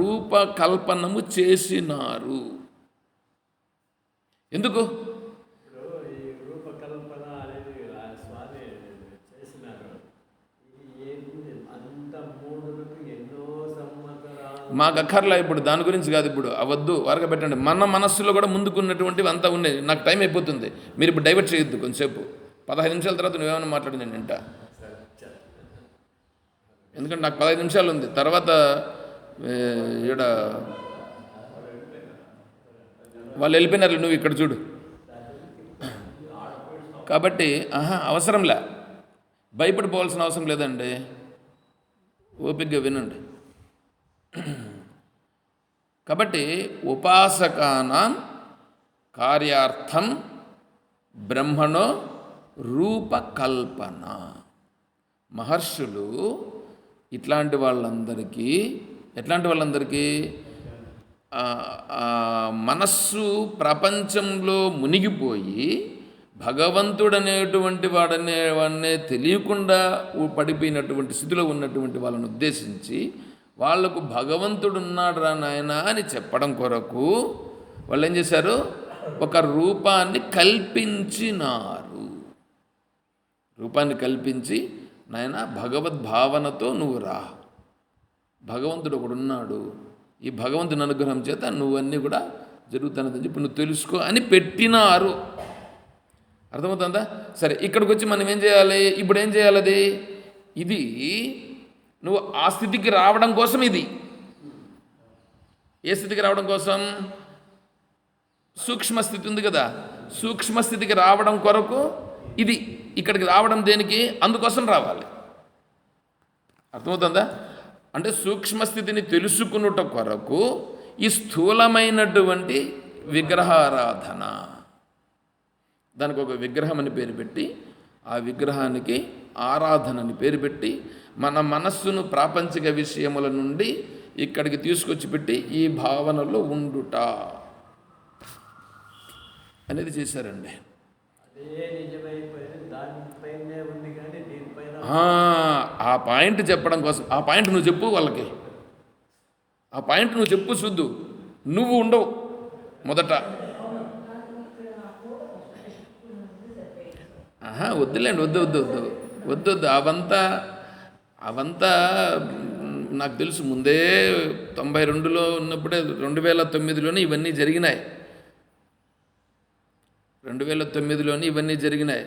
రూపకల్పనము చేసినారు. ఎందుకు? మాకు అక్కర్లా ఇప్పుడు, దాని గురించి కాదు ఇప్పుడు, అవద్దు, వరక పెట్టండి. మన మనస్సులో కూడా ముందుకున్నటువంటివి అంతా ఉన్నాయి. నాకు టైం అయిపోతుంది, మీరు ఇప్పుడు డైవర్ట్ చేయొద్దు. కొంచెంసేపు 15 నిమిషాల తర్వాత నువ్వేమైనా మాట్లాడి నేను వింటా. ఎందుకంటే నాకు 15 నిమిషాలు ఉంది. తర్వాత ఇక్కడ వాళ్ళు వెళ్ళిపోయినారు, నువ్వు ఇక్కడ చూడు. కాబట్టి అవసరంలే, భయపడిపోవాల్సిన అవసరం లేదండి, ఓపికగా వినండి. కాబట్టి ఉపాసకానాం కార్యార్థం బ్రహ్మణో రూపకల్పన. మహర్షులు ఎట్లాంటి వాళ్ళందరికీ మనస్సు ప్రపంచంలో మునిగిపోయి భగవంతుడనేటువంటి వాడనే తెలియకుండా పడిపోయినటువంటి స్థితిలో ఉన్నటువంటి వాళ్ళని ఉద్దేశించి వాళ్లకు భగవంతుడు ఉన్నాడు రా నాయన అని చెప్పడం కొరకు వాళ్ళు ఏం చేశారు? ఒక రూపాన్ని కల్పించినారు. రూపాన్ని కల్పించి, నాయన భగవద్భావనతో నువ్వు రా, భగవంతుడు ఒకడున్నాడు, ఈ భగవంతుని అనుగ్రహం చేత నువ్వన్నీ కూడా జరుగుతున్నదని చెప్పి నువ్వు తెలుసుకో అని పెట్టినారు. అర్థమవుతుందా? సరే, ఇక్కడికి వచ్చి మనం ఏం చేయాలి? ఇప్పుడు ఏం చేయాలి? అది ఇది నువ్వు ఆ స్థితికి రావడం కోసం. ఇది ఏ స్థితికి రావడం కోసం? సూక్ష్మస్థితి ఉంది కదా, సూక్ష్మస్థితికి రావడం కొరకు ఇది. ఇక్కడికి రావడం దేనికి? అందుకోసం రావాలి. అర్థమవుతుందా? అంటే సూక్ష్మస్థితిని తెలుసుకున్నట కొరకు ఈ స్థూలమైనటువంటి విగ్రహారాధన, దానికి ఒక విగ్రహం అని పేరు పెట్టి, ఆ విగ్రహానికి ఆరాధన అని పేరు పెట్టి, మన మనస్సును ప్రాపంచిక విషయముల నుండి ఇక్కడికి తీసుకొచ్చి పెట్టి ఈ భావనలో ఉండుట అనేది చేశారండి. ఆ పాయింట్ చెప్పడం కోసం, ఆ పాయింట్ నువ్వు చెప్పు వాళ్ళకి, ఆ పాయింట్ నువ్వు చెప్పు చూద్దు. నువ్వు ఉండవు మొదట. వద్దులేండి, వద్దు. అవంతా నాకు తెలుసు ముందే 92లో ఉన్నప్పుడే 2009లోనే ఇవన్నీ జరిగినాయి. 2009లోనే ఇవన్నీ జరిగినాయి.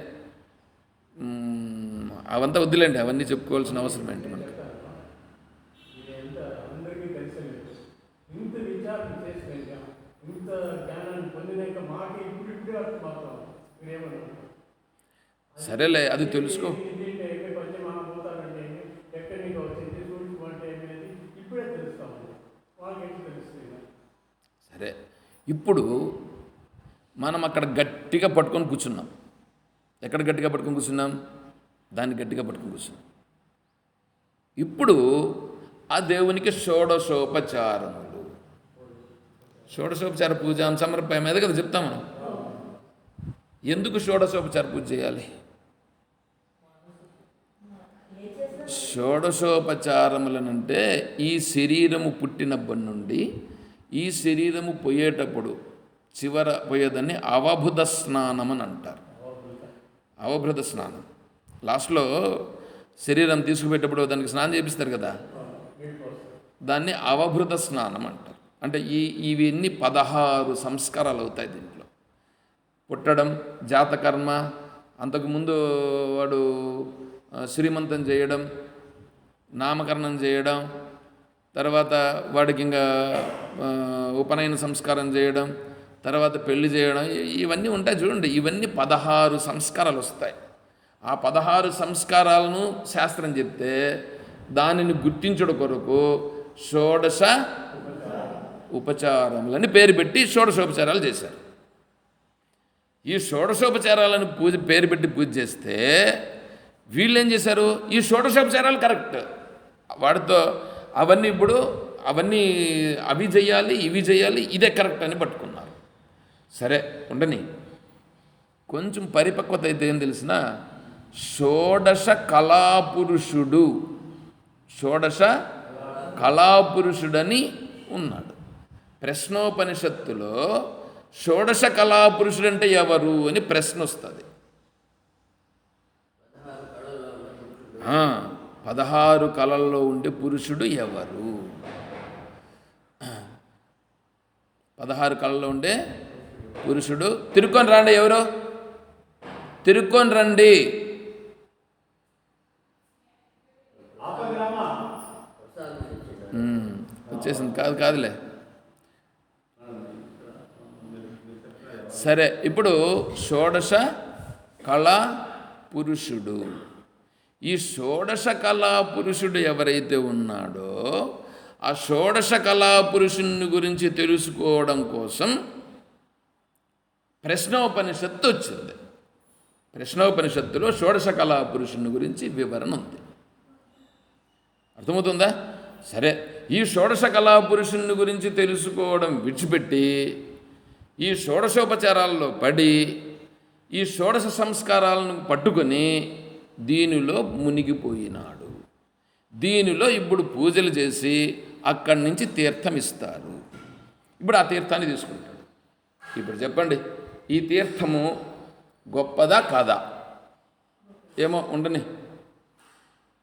అవంతా వద్దులేండి, అవన్నీ చెప్పుకోవాల్సిన అవసరం ఏంటి మనకు. సరేలే, అది తెలుసుకో. సరే, ఇప్పుడు మనం అక్కడ గట్టిగా పట్టుకొని కూర్చున్నాం. ఎక్కడ గట్టిగా పట్టుకొని కూర్చున్నాం? దాన్ని గట్టిగా పట్టుకొని కూర్చున్నాం. ఇప్పుడు ఆ దేవునికి షోడశోపచారములు, షోడశోపచార పూజ సమర్పయ మీద కదా చెప్తాం మనం. ఎందుకు షోడశోపచార పూజ చేయాలి? షోడశోపచారములనంటే ఈ శరీరము పుట్టినప్పటి నుండి ఈ శరీరము పోయేటప్పుడు చివర పోయేదాన్ని అవభృత స్నానం అని అంటారు. అవభృత స్నానం లాస్ట్లో శరీరం తీసుకుపోయేటప్పుడు దానికి స్నానం చేపిస్తారు కదా, దాన్ని అవభృత స్నానం అంటారు. అంటే ఇవన్నీ 16 సంస్కారాలు అవుతాయి దీంట్లో. పుట్టడం, జాతకర్మ, అంతకుముందు వాడు శ్రీమంతం చేయడం, నామకరణం చేయడం, తర్వాత వాడికి ఇంకా ఉపనయన సంస్కారం చేయడం, తర్వాత పెళ్లి చేయడం, ఇవన్నీ ఉంటాయి చూడండి. ఇవన్నీ 16 సంస్కారాలు వస్తాయి. ఆ 16 సంస్కారాలను శాస్త్రం చెప్తే దానిని గుర్తించడం కొరకు షోడశ ఉపచారములని పేరు పెట్టి షోడశోపచారాలు చేశారు. ఈ షోడశోపచారాలను పేరు పెట్టి పూజ చేస్తే వీళ్ళు ఏం చేశారు? ఈ షోడశోపచారాలు కరెక్ట్, వాడితో అవన్నీ అవి చేయాలి, ఇవి చేయాలి, ఇదే కరెక్ట్ అని పట్టుకున్నారు. సరే ఉండని, కొంచెం పరిపక్వత అయితే ఏం తెలిసిన షోడశ కళాపురుషుడని ఉన్నాడు. ప్రశ్నోపనిషత్తులో షోడశ కళాపురుషుడు అంటే ఎవరు అని ప్రశ్న వస్తుంది. 16 కళల్లో ఉండే పురుషుడు ఎవరు? 16 కళల్లో ఉండే పురుషుడు తిరుక్కొని రండి. ఎవరు తిరుక్కొని రండి? వచ్చేసింది. కాదులే. సరే, ఇప్పుడు షోడశ కళా పురుషుడు, ఈ షోడశ కళా పురుషుడు ఎవరైతే ఉన్నాడో ఆ షోడశ కళా పురుషుని గురించి తెలుసుకోవడం కోసం ప్రశ్నోపనిషత్తు వచ్చింది. ప్రశ్నోపనిషత్తులో షోడశ కళా పురుషుని గురించి వివరణ ఉంది. అర్థమవుతుందా? సరే, ఈ షోడశ కళా పురుషుని గురించి తెలుసుకోవడం విడిచిపెట్టి ఈ షోడశోపచారాల్లో పడి ఈ షోడశ సంస్కారాలను పట్టుకొని దీనిలో మునిగిపోయినాడు. దీనిలో ఇప్పుడు పూజలు చేసి అక్కడి నుంచి తీర్థం ఇస్తారు. ఇప్పుడు ఆ తీర్థాన్ని తీసుకుంటాడు. ఇప్పుడు చెప్పండి, ఈ తీర్థము గొప్పదా కాదా? ఏమో ఉండని.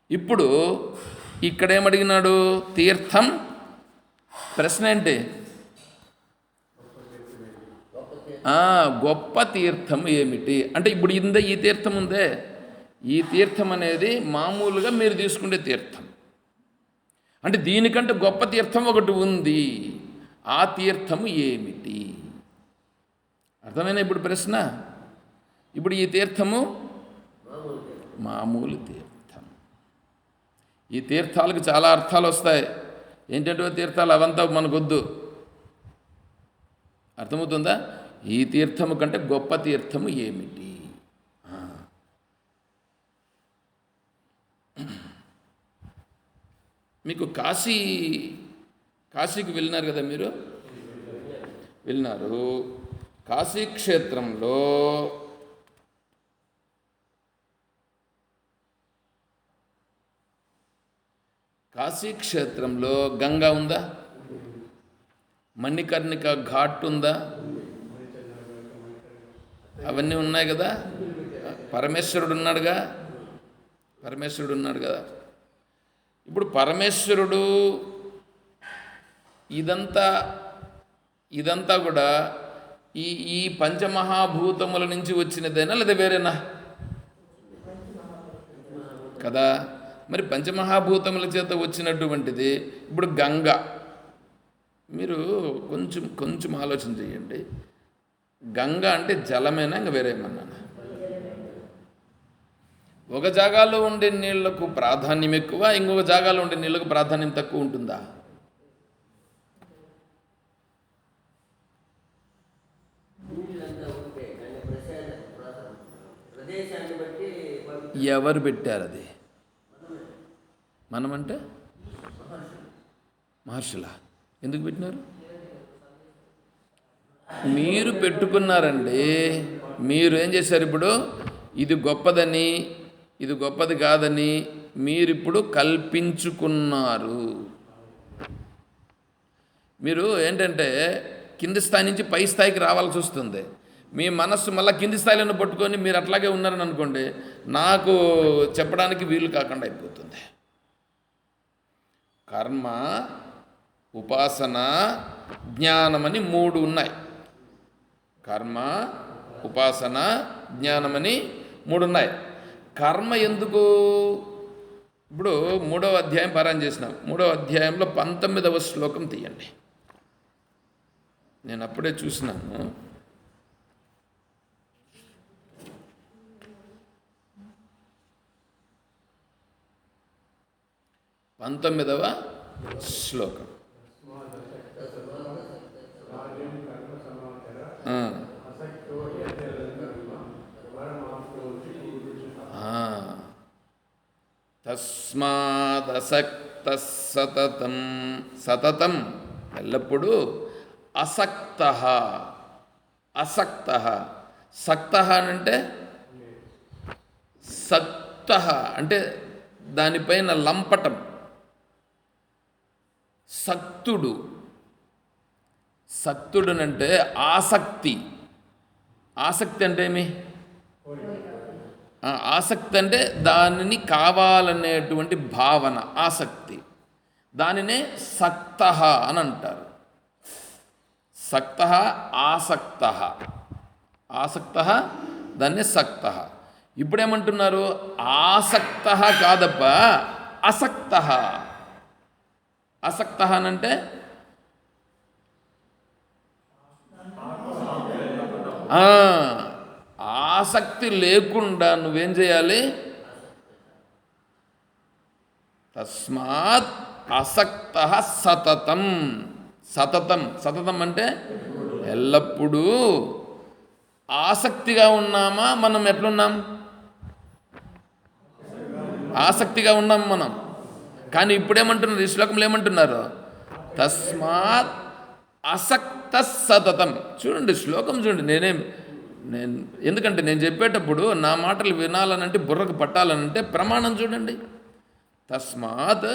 ఇప్పుడు ఇక్కడేమడిగినాడు? తీర్థం. ప్రశ్న ఏంటి? గొప్ప తీర్థం ఏమిటి అంటే, ఇప్పుడు ఈ తీర్థం ఉందే, ఈ తీర్థం అనేది మామూలుగా మీరు తీసుకునే తీర్థం. అంటే దీనికంటే గొప్ప తీర్థం ఒకటి ఉంది. ఆ తీర్థము ఏమిటి? అర్థమైనా ఇప్పుడు ప్రశ్న? ఇప్పుడు ఈ తీర్థము మామూలు తీర్థం. ఈ తీర్థాలకు చాలా అర్థాలు వస్తాయి. ఏంటంటే తీర్థాలు అవంతా మనకొద్దు. అర్థమవుతుందా? ఈ తీర్థము కంటే గొప్ప తీర్థము ఏమిటి? మీకు కాశీకి వెళ్ళినారు కదా, మీరు వెళ్ళినారు. కాశీ క్షేత్రంలో గంగా ఉందా? మణికర్ణిక ఘాట్ ఉందా? అవన్నీ ఉన్నాయి కదా. పరమేశ్వరుడు ఉన్నాడు కదా. ఇప్పుడు పరమేశ్వరుడు ఇదంతా ఇదంతా కూడా ఈ ఈ పంచమహాభూతముల నుంచి వచ్చినదేనా లేదా వేరేనా కదా? మరి పంచమహాభూతముల చేత వచ్చినటువంటిది ఇప్పుడు గంగ. మీరు కొంచెం కొంచెం ఆలోచన చేయండి. గంగ అంటే జలమేనా ఇంకా వేరేమన్నా? ఒక జాగాలో ఉండే నీళ్లకు ప్రాధాన్యం ఎక్కువ, ఇంకొక జాగాలో ఉండే నీళ్లకు ప్రాధాన్యం తక్కువ ఉంటుందా? ఎవరు పెట్టారు అది? మనమంటే మహర్షులా? ఎందుకు పెట్టినారు? మీరు పెట్టుకున్నారండి. మీరు ఏం చేశారు? ఇప్పుడు ఇది గొప్పదని, ఇది గొప్పది కాదని మీరిప్పుడు కల్పించుకున్నారు. మీరు ఏంటంటే కింది స్థాయి నుంచి పై స్థాయికి రావాల్సి వస్తుంది. మీ మనస్సు మళ్ళీ కింది స్థాయిలో పట్టుకొని మీరు అట్లాగే ఉన్నారని అనుకోండి, నాకు చెప్పడానికి వీలు కాకుండా అయిపోతుంది. కర్మ, ఉపాసన, జ్ఞానమని 3 ఉన్నాయి. కర్మ, ఉపాసన, జ్ఞానమని 3 ఉన్నాయి. కర్మ ఎందుకు? ఇప్పుడు 3వ అధ్యాయం పారాయణ చేసినాం. 3వ అధ్యాయంలో 19వ శ్లోకం తీయండి. నేను అప్పుడే చూసినాను. 19వ శ్లోకం. తస్మాదసక్త సతతం, సతతం ఎల్లప్పుడూ అసక్త. అసక్త, సక్త అంటే సక్త అంటే దానిపైన లంపటం. సక్తుడు, సక్తుడునంటే ఆసక్తి. ఆసక్తి అంటే ఏమి? ఆసక్తి అంటే దానిని కావాలనేటువంటి భావన, ఆసక్తి. దానినే సక్త అని అంటారు. సక్త, ఆసక్త. ఆసక్త దాన్నే సక్త. ఇప్పుడేమంటున్నారు? ఆసక్త కాదప్ప, అసక్త. అసక్త అనంటే ఆసక్తి లేకుండా నువ్వేం చేయాలి? తస్మాత్ అసక్త సతతం. సతతం, సతతం అంటే ఎల్లప్పుడూ ఆసక్తిగా ఉన్నామా? మనం ఎట్లున్నాం? ఆసక్తిగా ఉన్నాం మనం. కానీ ఇప్పుడేమంటున్నారు? ఈ శ్లోకంలో ఏమంటున్నారు? తస్మాత్ అసక్త సతతం. చూడండి శ్లోకం చూడండి. నేను ఎందుకంటే నేను చెప్పేటప్పుడు నా మాటలు వినాలనంటే, బుర్రకు పట్టాలనంటే ప్రమాణం చూడండి. తస్మాత్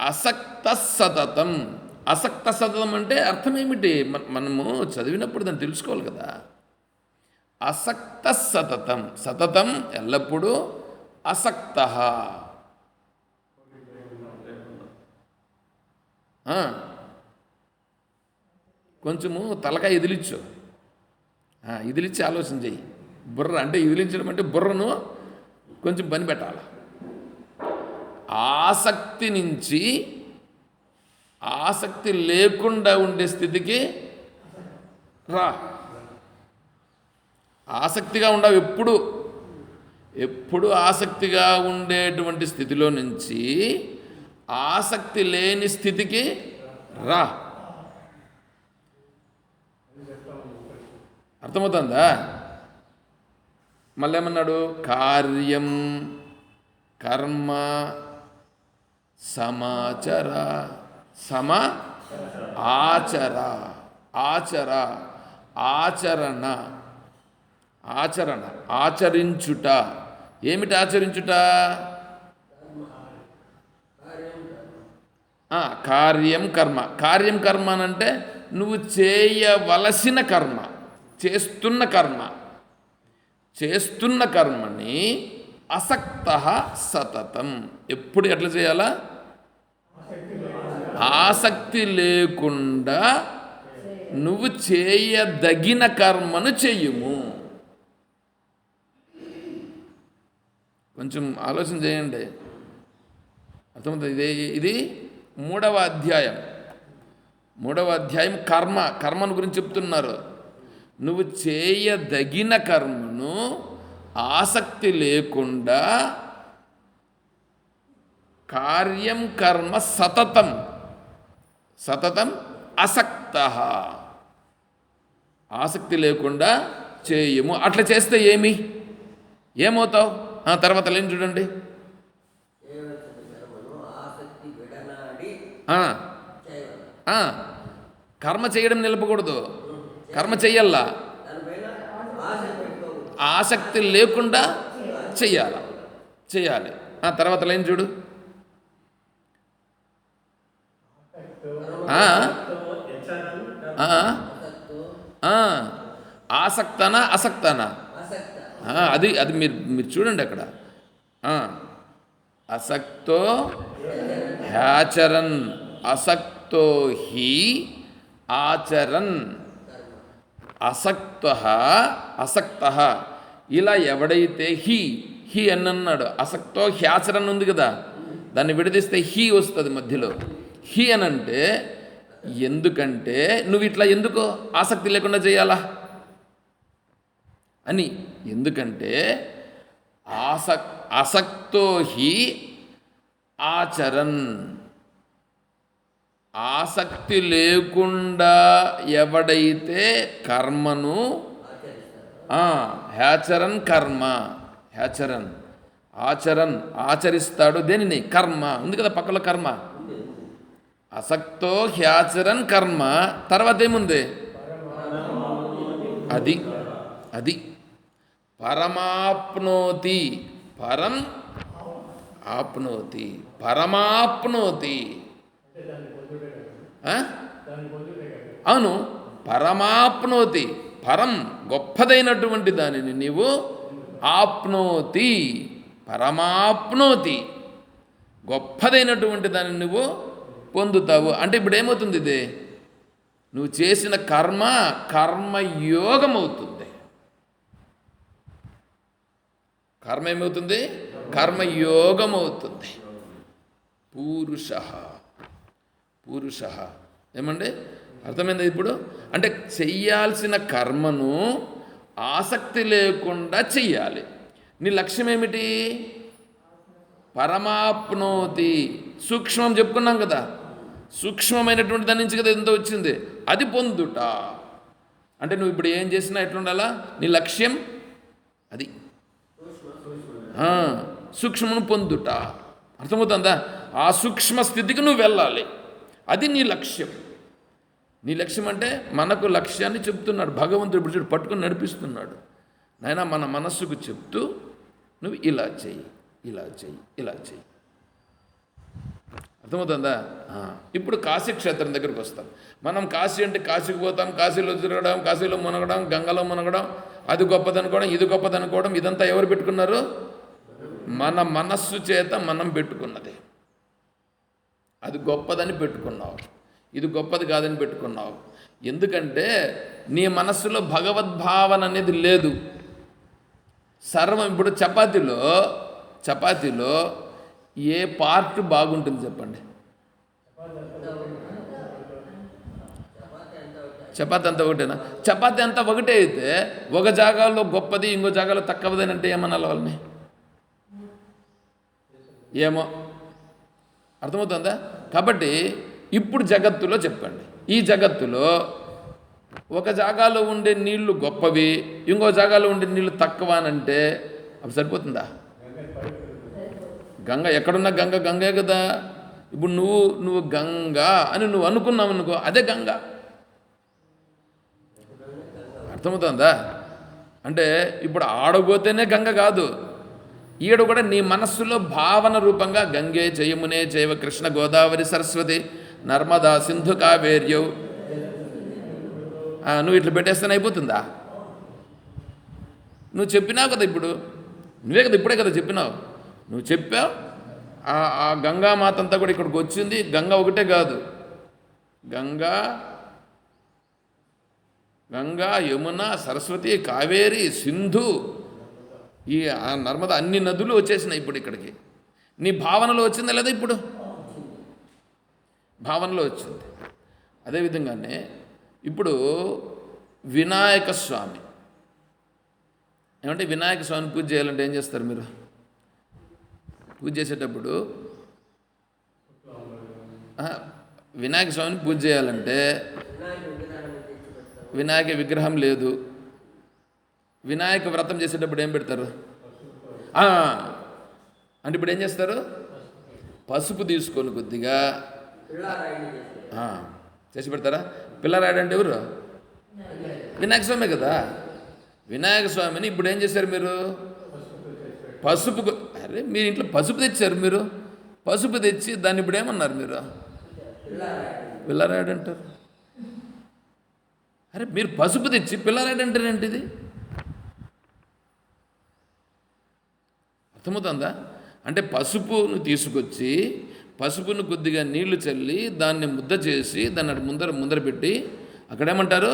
అసక్త సతతం. అసక్త సతతం అంటే అర్థం ఏమిటి? మనము చదివినప్పుడు దాన్ని తెలుసుకోవాలి కదా. అసక్త సతతం, సతతం ఎల్లప్పుడూ, అసక్త కొంచెము తలకాయ ఇదిలిచ్చు, ఇదిలిచ్చి ఆలోచన చెయ్యి. బుర్ర అంటే ఇదిలించడం అంటే బుర్రను కొంచెం పని పెట్టాలి. ఆసక్తి నుంచి ఆసక్తి లేకుండా ఉండే స్థితికి రా. ఆసక్తిగా ఉండవు ఎప్పుడు. ఎప్పుడు ఆసక్తిగా ఉండేటువంటి స్థితిలో నుంచి ఆసక్తి లేని స్థితికి రా. అర్థమవుతుందా? మళ్ళీ ఏమన్నాడు? కార్యం కర్మ సమాచర, సమ ఆచర, ఆచర, ఆచరణ, ఆచరణ, ఆచరించుట. ఏమిటి ఆచరించుట? కార్యం కర్మ. కార్యం కర్మ అంటే నువ్వు చేయవలసిన కర్మ, చేస్తున్న కర్మ. చేస్తున్న కర్మని అసక్త సతతం. ఎప్పుడు ఎట్లా చేయాలా? ఆసక్తి లేకుండా నువ్వు చేయదగిన కర్మను చెయ్యము. కొంచెం ఆలోచన చేయండి, అర్థమవుతుంది. ఇది 3వ అధ్యాయం. 3వ అధ్యాయం కర్మను గురించి చెప్తున్నారు. నువ్వు చేయదగిన కర్మను ఆసక్తి లేకుండా కార్యం కర్మ సతతం అసక్త, ఆసక్తి లేకుండా చేయము. అట్లా చేస్తే ఏమవుతావు? తర్వాత లేని చూడండి. కర్మ చేయడం నిలపకూడదు, కర్మ చెయ్యాలా, ఆసక్తి లేకుండా చెయ్యాలి. తర్వాత లైన్ చూడు. ఆసక్తనా అసక్తనా? అది మీరు చూడండి అక్కడ. అసక్తో హ్యాచరన్, అసక్తో హి ఆచరన్, అసక్త. ఇలా ఎవడైతే హి అన్నాడు, అసక్తో హ్యాచరన్ ఉంది కదా, దాన్ని విడదీస్తే హి వస్తుంది మధ్యలో. హి అనంటే ఎందుకంటే నువ్వు ఇట్లా ఎందుకో ఆసక్తి లేకుండా చేయాలా అని. ఎందుకంటే అసక్తో హి ఆచరన్, ఆసక్తి లేకుండా ఎవడైతే కర్మను హ్యాచరన్ కర్మ, ఆచరిస్తాడు. దేనిని? కర్మ ఉంది కదా పక్కలో, కర్మ. అసక్తో హ్యాచరన్ కర్మ, తర్వాత ఏముంది? అది పరమాప్నోతి, పరమాప్నోతి. అవును, పరమాప్నోతి, పరం గొప్పదైనటువంటి దానిని నీవు ఆప్నోతి, పరమాప్నోతి, గొప్పదైనటువంటి దానిని నువ్వు పొందుతావు. అంటే ఇప్పుడు ఏమవుతుంది? ఇది నువ్వు చేసిన కర్మయోగం అవుతుంది. కర్మ ఏమవుతుంది? కర్మయోగం అవుతుంది. పూరుష ఏమండి? అర్థమైంది ఇప్పుడు? అంటే చెయ్యాల్సిన కర్మను ఆసక్తి లేకుండా చెయ్యాలి. నీ లక్ష్యం ఏమిటి? పరమాప్నోతి. సూక్ష్మం చెప్పుకున్నాం కదా, సూక్ష్మమైనటువంటి దాని నుంచి కదా ఎంత వచ్చింది, అది పొందుట. అంటే నువ్వు ఇప్పుడు ఏం చేసినా ఎట్లుండాలా? నీ లక్ష్యం అది, సూక్ష్మను పొందుట. అర్థమవుతుందా? ఆ సూక్ష్మ స్థితికి నువ్వు వెళ్ళాలి, అది నీ లక్ష్యం. నీ లక్ష్యం అంటే మనకు లక్ష్యాన్ని చెప్తున్నాడు భగవంతుడు. ఇప్పుడు చూడు, పట్టుకొని నడిపిస్తున్నాడు. నాయనా మన మనస్సుకు చెప్తూ నువ్వు ఇలా చెయ్యి, ఇలా చెయ్యి, ఇలా చెయ్యి. అర్థమవుతుందా? ఇప్పుడు కాశీ క్షేత్రం దగ్గరికి వస్తాం. మనం కాశీ అంటే కాశీకి పోతాం, కాశీలో తిరగడం, కాశీలో మునగడం, గంగలో మునగడం, అది గొప్పదనుకోవడం, ఇది గొప్పదనుకోవడం. ఇదంతా ఎవరు పెట్టుకున్నారు? మన మనస్సు చేత మనం పెట్టుకున్నది. అది గొప్పదని పెట్టుకున్నావు, ఇది గొప్పది కాదని పెట్టుకున్నావు. ఎందుకంటే నీ మనస్సులో భగవద్భావన అనేది లేదు. సర్వం. ఇప్పుడు చపాతీలో ఏ పార్ట్ బాగుంటుంది చెప్పండి? చపాతీ అంతా ఒకటేనా? చపాతీ అంతా ఒకటే అయితే ఒక జాగాలో గొప్పది, ఇంకో జాగాలో తక్కువదని అంటే ఏమనాలి వాళ్ళని? ఏమో. అర్థమవుతుందా? కాబట్టి ఇప్పుడు జగత్తులో చెప్పండి, ఈ జగత్తులో ఒక జాగాలో ఉండే నీళ్లు గొప్పవి, ఇంకో జాగాలో ఉండే నీళ్లు తక్కువ అని అంటే అప్పుడు సరిపోతుందా? గంగ ఎక్కడున్నా గంగే కదా. ఇప్పుడు నువ్వు గంగా అని నువ్వు అనుకున్నావు అనుకో, అదే గంగ. అర్థమవుతుందా? అంటే ఇప్పుడు ఆడబోతేనే గంగ కాదు, ఈడ కూడా నీ మనస్సులో భావన రూపంగా గంగే జయమునే చైవ కృష్ణ గోదావరి సరస్వతి నర్మదా సింధు కావేర్యౌ నువ్వు ఇట్లా పెట్టేస్తేనే అయిపోతుందా? నువ్వు చెప్పినావు కదా ఇప్పుడు నువ్వే కదా ఇప్పుడే కదా చెప్పినావు, నువ్వు చెప్పావు. ఆ గంగామాత అంతా కూడా ఇక్కడికి వచ్చింది. గంగా ఒకటే కాదు, గంగా గంగా యమున సరస్వతి కావేరి సింధు ఈ నర్మద అన్ని నదులు వచ్చేసినాయి ఇప్పుడు ఇక్కడికి. నీ భావనలో వచ్చిందా లేదా? ఇప్పుడు భావనలో వచ్చింది. అదేవిధంగానే ఇప్పుడు వినాయక స్వామి ఏమంటే వినాయక స్వామిని పూజ చేయాలంటే ఏం చేస్తారు మీరు? పూజ చేసేటప్పుడు వినాయక స్వామిని పూజ చేయాలంటే వినాయక విగ్రహం లేదు. వినాయక వ్రతం చేసేటప్పుడు ఏం పెడతారు అంటే ఇప్పుడు ఏం చేస్తారు? పసుపు తీసుకొని కొద్దిగా చేసి పెడతారా? పిల్లరాడు అంటే ఎవరు? వినాయక స్వామి కదా. వినాయక స్వామిని ఇప్పుడు ఏం చేశారు మీరు? పసుపు. అరే మీరు ఇంట్లో పసుపు తెచ్చారు, మీరు పసుపు తెచ్చి దాన్ని ఇప్పుడు ఏమన్నారు మీరు? పిల్లరాడు అంటారు. అరే మీరు పసుపు తెచ్చి పిల్లరాడు అంటారు ఏంటిది? అర్థమవుతుందా? అంటే పసుపును తీసుకొచ్చి పసుపును కొద్దిగా నీళ్లు చల్లి దాన్ని ముద్ద చేసి దాన్ని ముందర పెట్టి అక్కడేమంటారు?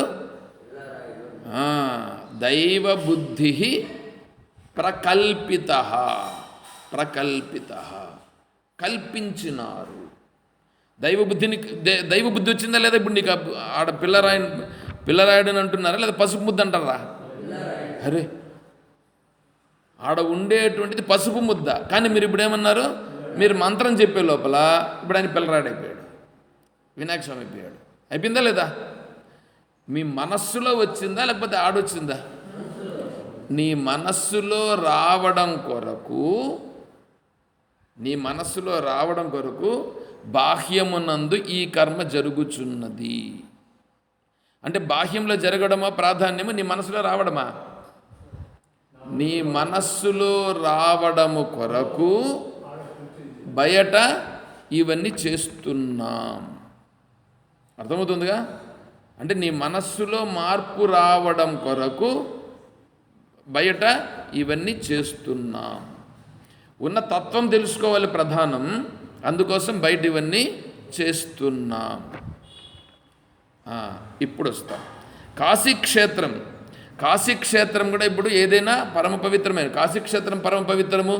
దైవ బుద్ధి ప్రకల్పిత కల్పించినారు. దైవ బుద్ధి వచ్చిందా లేదా? ఇప్పుడు నీకు ఆడ పిల్లరాయడని అంటున్నారా లేదా పసుపు ముద్ద అంటారా? అరే ఆడ ఉండేటువంటిది పసుపు ముద్ద, కానీ మీరు ఇప్పుడు ఏమన్నారు? మీరు మంత్రం చెప్పే లోపల ఇప్పుడు ఆయన పిల్లరాడైపోయాడు, వినాయక స్వామి అయిపోయాడు. అయిపోయిందా లేదా? మీ మనస్సులో వచ్చిందా లేకపోతే ఆడొచ్చిందా? నీ మనస్సులో రావడం కొరకు బాహ్యమునందు ఈ కర్మ జరుగుచున్నది. అంటే బాహ్యంలో జరగడమా ప్రాధాన్యము, నీ మనసులో రావడమా? నీ మనస్సులో రావడము కొరకు బయట ఇవన్నీ చేస్తున్నాం. అర్థమవుతుందిగా? అంటే నీ మనస్సులో మార్పు రావడం కొరకు బయట ఇవన్నీ చేస్తున్నాం. ఉన్న తత్వం తెలుసుకోవాలి ప్రధానం, అందుకోసం బయట ఇవన్నీ చేస్తున్నాం. ఇప్పుడు వస్తాం కాశీక్షేత్రం కూడా ఇప్పుడు ఏదైనా పరమ పవిత్రమైన కాశీక్షేత్రం పరమ పవిత్రము.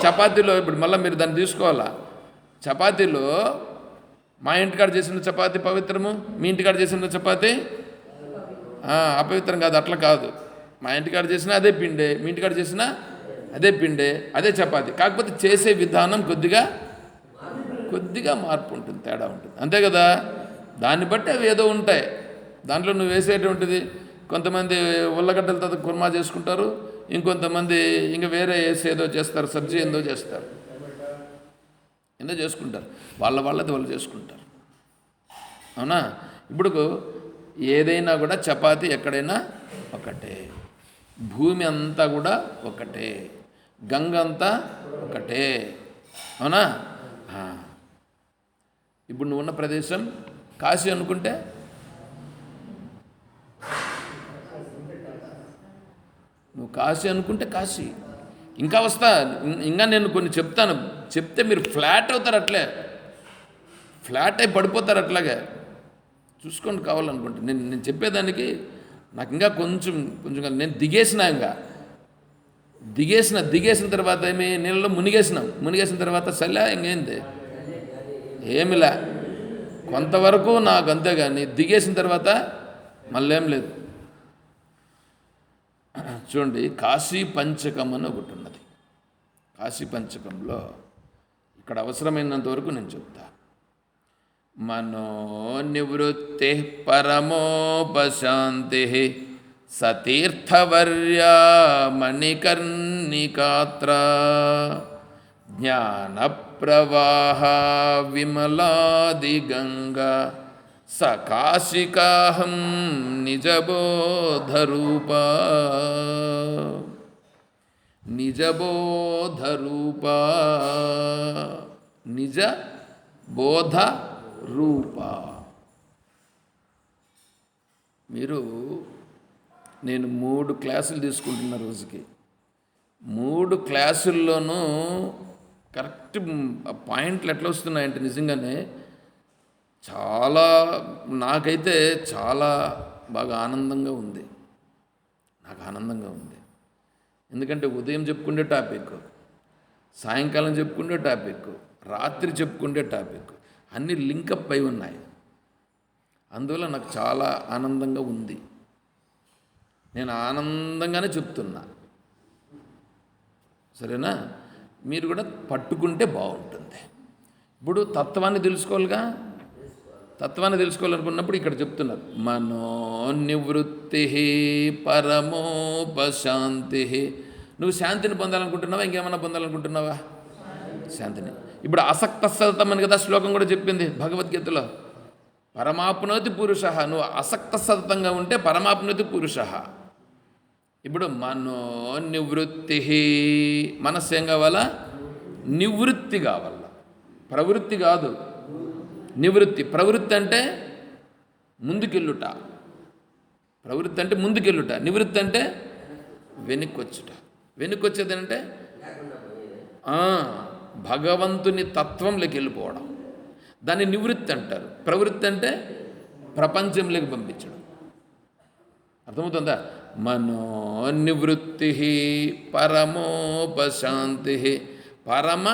చపాతీలో ఇప్పుడు మళ్ళీ మీరు దాన్ని తీసుకోవాలా. చపాతీలో మా ఇంటికాడ చేసిన చపాతీ పవిత్రము, మీ ఇంటికాడ చేసిన చపాతీ అపవిత్రం కాదు. అట్లా కాదు. మా ఇంటికాడ చేసిన అదే పిండే, మీ ఇంటికాడ చేసిన అదే పిండే, అదే చపాతీ. కాకపోతే చేసే విధానం కొద్దిగా మార్పు ఉంటుంది, తేడా ఉంటుంది, అంతే కదా. దాన్ని బట్టి అవి ఏదో ఉంటాయి. దాంట్లో నువ్వు వేసేటువంటిది కొంతమంది ఉల్లగడ్డలతో కుర్మా చేసుకుంటారు, ఇంకొంతమంది ఇంకా వేరే వేసి ఏదో చేస్తారు, సబ్జీ ఏందో చేస్తారు, ఏందో చేసుకుంటారు. వాళ్ళది వాళ్ళు చేసుకుంటారు. అవునా? ఇప్పుడు ఏదైనా కూడా చపాతీ ఎక్కడైనా ఒకటే, భూమి అంతా కూడా ఒకటే, గంగ అంతా ఒకటే. అవునా? ఇప్పుడు నువ్వు ఉన్న ప్రదేశం కాశీ అనుకుంటే కాశీ. ఇంకా ఇంకా నేను కొన్ని చెప్తే మీరు ఫ్లాట్ అవుతారు, అట్లే ఫ్లాట్ అయి పడిపోతారు. అట్లాగే చూసుకోండి కావాలనుకుంటే. నేను చెప్పేదానికి నాకు ఇంకా కొంచెం నేను దిగేసిన తర్వాత ఏమి నీళ్ళలో మునిగేసిన తర్వాత సల్లా ఇంకేంది ఏమిలా కొంతవరకు నాకు, అంతేగాని దిగేసిన తర్వాత మళ్ళీ ఏం లేదు. చూడండి, కాశీ పంచకం అని ఒకటి ఉన్నది. కాశీ పంచకంలో ఇక్కడ అవసరమైనంత వరకు నేను చెప్తా. మనోనివృత్తి పరమోపశాంతి సతీర్థవర్యా మణికర్ణికాత్ర జ్ఞానప్రవాహ విమలాదిగంగా సకాశికాహం నిజబోధరూపా మీరు నేను 3 క్లాసులు తీసుకుంటున్న రోజుకి 3 క్లాసుల్లోనూ కరెక్ట్ పాయింట్లు ఎట్లా వస్తున్నాయంటే నిజంగానే చాలా, నాకైతే చాలా బాగా ఆనందంగా ఉంది. నాకు ఆనందంగా ఉంది. ఎందుకంటే ఉదయం చెప్పుకునే టాపిక్, సాయంకాలం చెప్పుకునే టాపిక్, రాత్రి చెప్పుకునే టాపిక్ అన్నీ లింకప్ అయి ఉన్నాయి. అందువల్ల నాకు చాలా ఆనందంగా ఉంది. నేను ఆనందంగానే చెప్తున్నా, సరేనా? మీరు కూడా పట్టుకుంటే బాగుంటుంది. ఇప్పుడు తత్వాన్ని తెలుసుకోవాలిగా. తత్వాన్ని తెలుసుకోవాలనుకున్నప్పుడు ఇక్కడ చెప్తున్నారు, మనోనివృత్తి పరమోపశాంతి. నువ్వు శాంతిని పొందాలనుకుంటున్నావా, ఇంకేమన్నా పొందాలనుకుంటున్నావా? శాంతిని. ఇప్పుడు అసక్త సతతం అని కదా శ్లోకం కూడా చెప్పింది భగవద్గీతలో, పరమాప్నోతి పురుష. నువ్వు అసక్త సతతంగా ఉంటే పరమాప్నోతి పురుష. ఇప్పుడు మనోనివృత్తి, మనస్సు ఏం కావాలా? నివృత్తి కావాలా, ప్రవృత్తి కాదు, నివృత్తి. ప్రవృత్తి అంటే ముందుకెళ్ళుట, ప్రవృత్తి అంటే ముందుకెళ్ళుట, నివృత్తి అంటే వెనక్కి వచ్చుట. వెనక్కి వచ్చేది అంటే భగవంతుని తత్వంలోకి వెళ్ళిపోవడం, దాన్ని నివృత్తి అంటారు. ప్రవృత్తి అంటే ప్రపంచంలోకి పంపించడం. అర్థమవుతుందా? మనోనివృత్తి పరమోపశాంతి. పరమ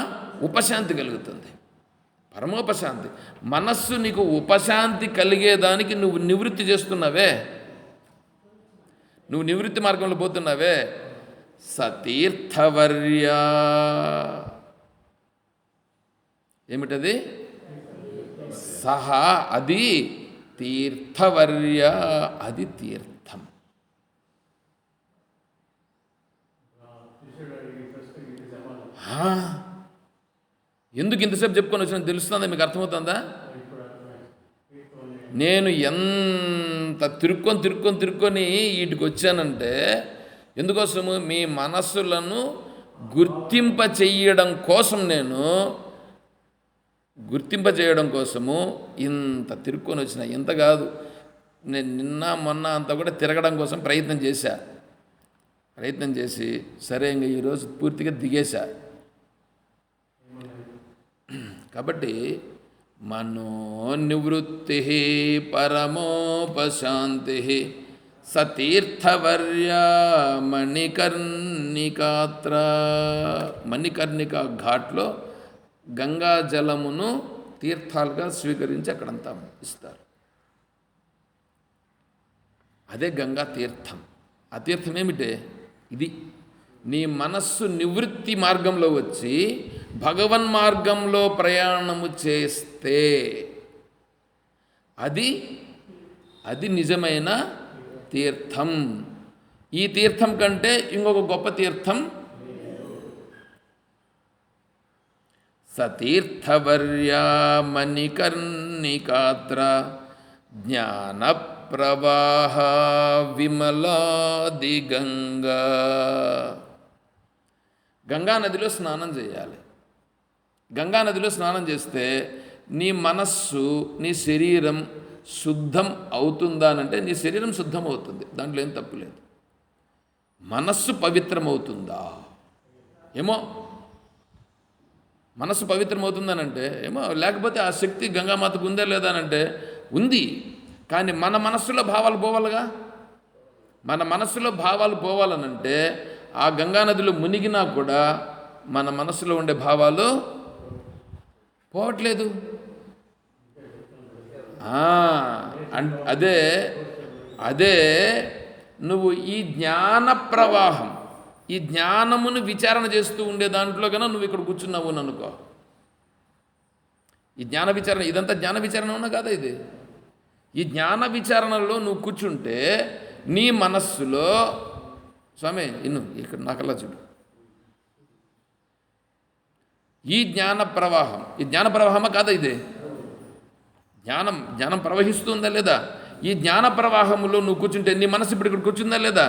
ఉపశాంతి కలుగుతుంది, పరమోపశాంతి. మనస్సు నీకు ఉపశాంతి కలిగేదానికి నువ్వు నివృత్తి చేస్తున్నావే, నువ్వు నివృత్తి మార్గంలో పోతున్నావే. సతీర్థవర్య, ఏమిటది? సహా, అది తీర్థవర్య, అది తీర్థం. ఎందుకు ఇంతసేపు చెప్పుకొని వచ్చినా తెలుస్తుందా? మీకు అర్థమవుతుందా? నేను ఎంత తిరుక్కొని వీటికి వచ్చానంటే ఎందుకోసము? మీ మనస్సులను గుర్తింప చేయడం కోసం, నేను గుర్తింప చేయడం కోసము ఇంత తిరుక్కొని వచ్చిన. ఇంత కాదు, నేను నిన్న మొన్న అంతా కూడా తిరగడం కోసం ప్రయత్నం చేసి సరే ఇంకా ఈరోజు పూర్తిగా దిగేశా. కాబట్టి మనోనివృత్తి పరమోపశాంతి సతీర్థవర్య మణికర్ణికాత్ర. మణికర్ణిక ఘాట్లో గంగా జలమును తీర్థాలుగా స్వీకరించి అక్కడంతా ఇస్తారు. అదే గంగా తీర్థం. ఆ తీర్థం ఏమిటే? ఇది. నీ మనస్సు నివృత్తి మార్గంలో వచ్చి భగవన్ మార్గంలో ప్రయాణము చేస్తే అది నిజమైన తీర్థం. ఈ తీర్థం కంటే ఇంకొక గొప్ప తీర్థం సతీర్థవర్య మణికర్ణికాత్ర జ్ఞాన ప్రవాహ విమలాది గంగా. గంగా నదిలో స్నానం చేయాలి. గంగా నదిలో స్నానం చేస్తే నీ మనస్సు, నీ శరీరం శుద్ధం అవుతుందా అంటే నీ శరీరం శుద్ధం అవుతుంది, దాంట్లో ఏం తప్పు లేదు. మనస్సు పవిత్రమవుతుందా ఏమో, మనస్సు పవిత్రమవుతుందనంటే ఏమో, లేకపోతే ఆ శక్తి గంగామాతకు ఉందా లేదా అనంటే ఉంది. కానీ మన మనస్సులో భావాలు పోవాలిగా. మన మనస్సులో భావాలు పోవాలనంటే ఆ గంగానదిలో మునిగినా కూడా మన మనస్సులో ఉండే భావాలు పోవట్లేదు. అదే నువ్వు ఈ జ్ఞాన ప్రవాహం, ఈ జ్ఞానమును విచారణ చేస్తూ ఉండే దాంట్లో కన్నా నువ్వు ఇక్కడ కూర్చున్నావు అని అనుకో. ఈ జ్ఞాన విచారణ, ఇదంతా జ్ఞాన విచారణ ఉన్నా కాదా ఇది? ఈ జ్ఞాన విచారణలో నువ్వు కూర్చుంటే నీ మనస్సులో, స్వామి ఇన్ను ఇక్కడ నాకల్లా చూడు, ఈ జ్ఞాన ప్రవాహం, ఈ జ్ఞాన ప్రవాహమా కాదా ఇది? జ్ఞానం ప్రవహిస్తుందా లేదా? ఈ జ్ఞాన ప్రవాహంలో నువ్వు కూర్చుంటే నీ మనసు ఇప్పుడు ఇక్కడ కూర్చుందా లేదా?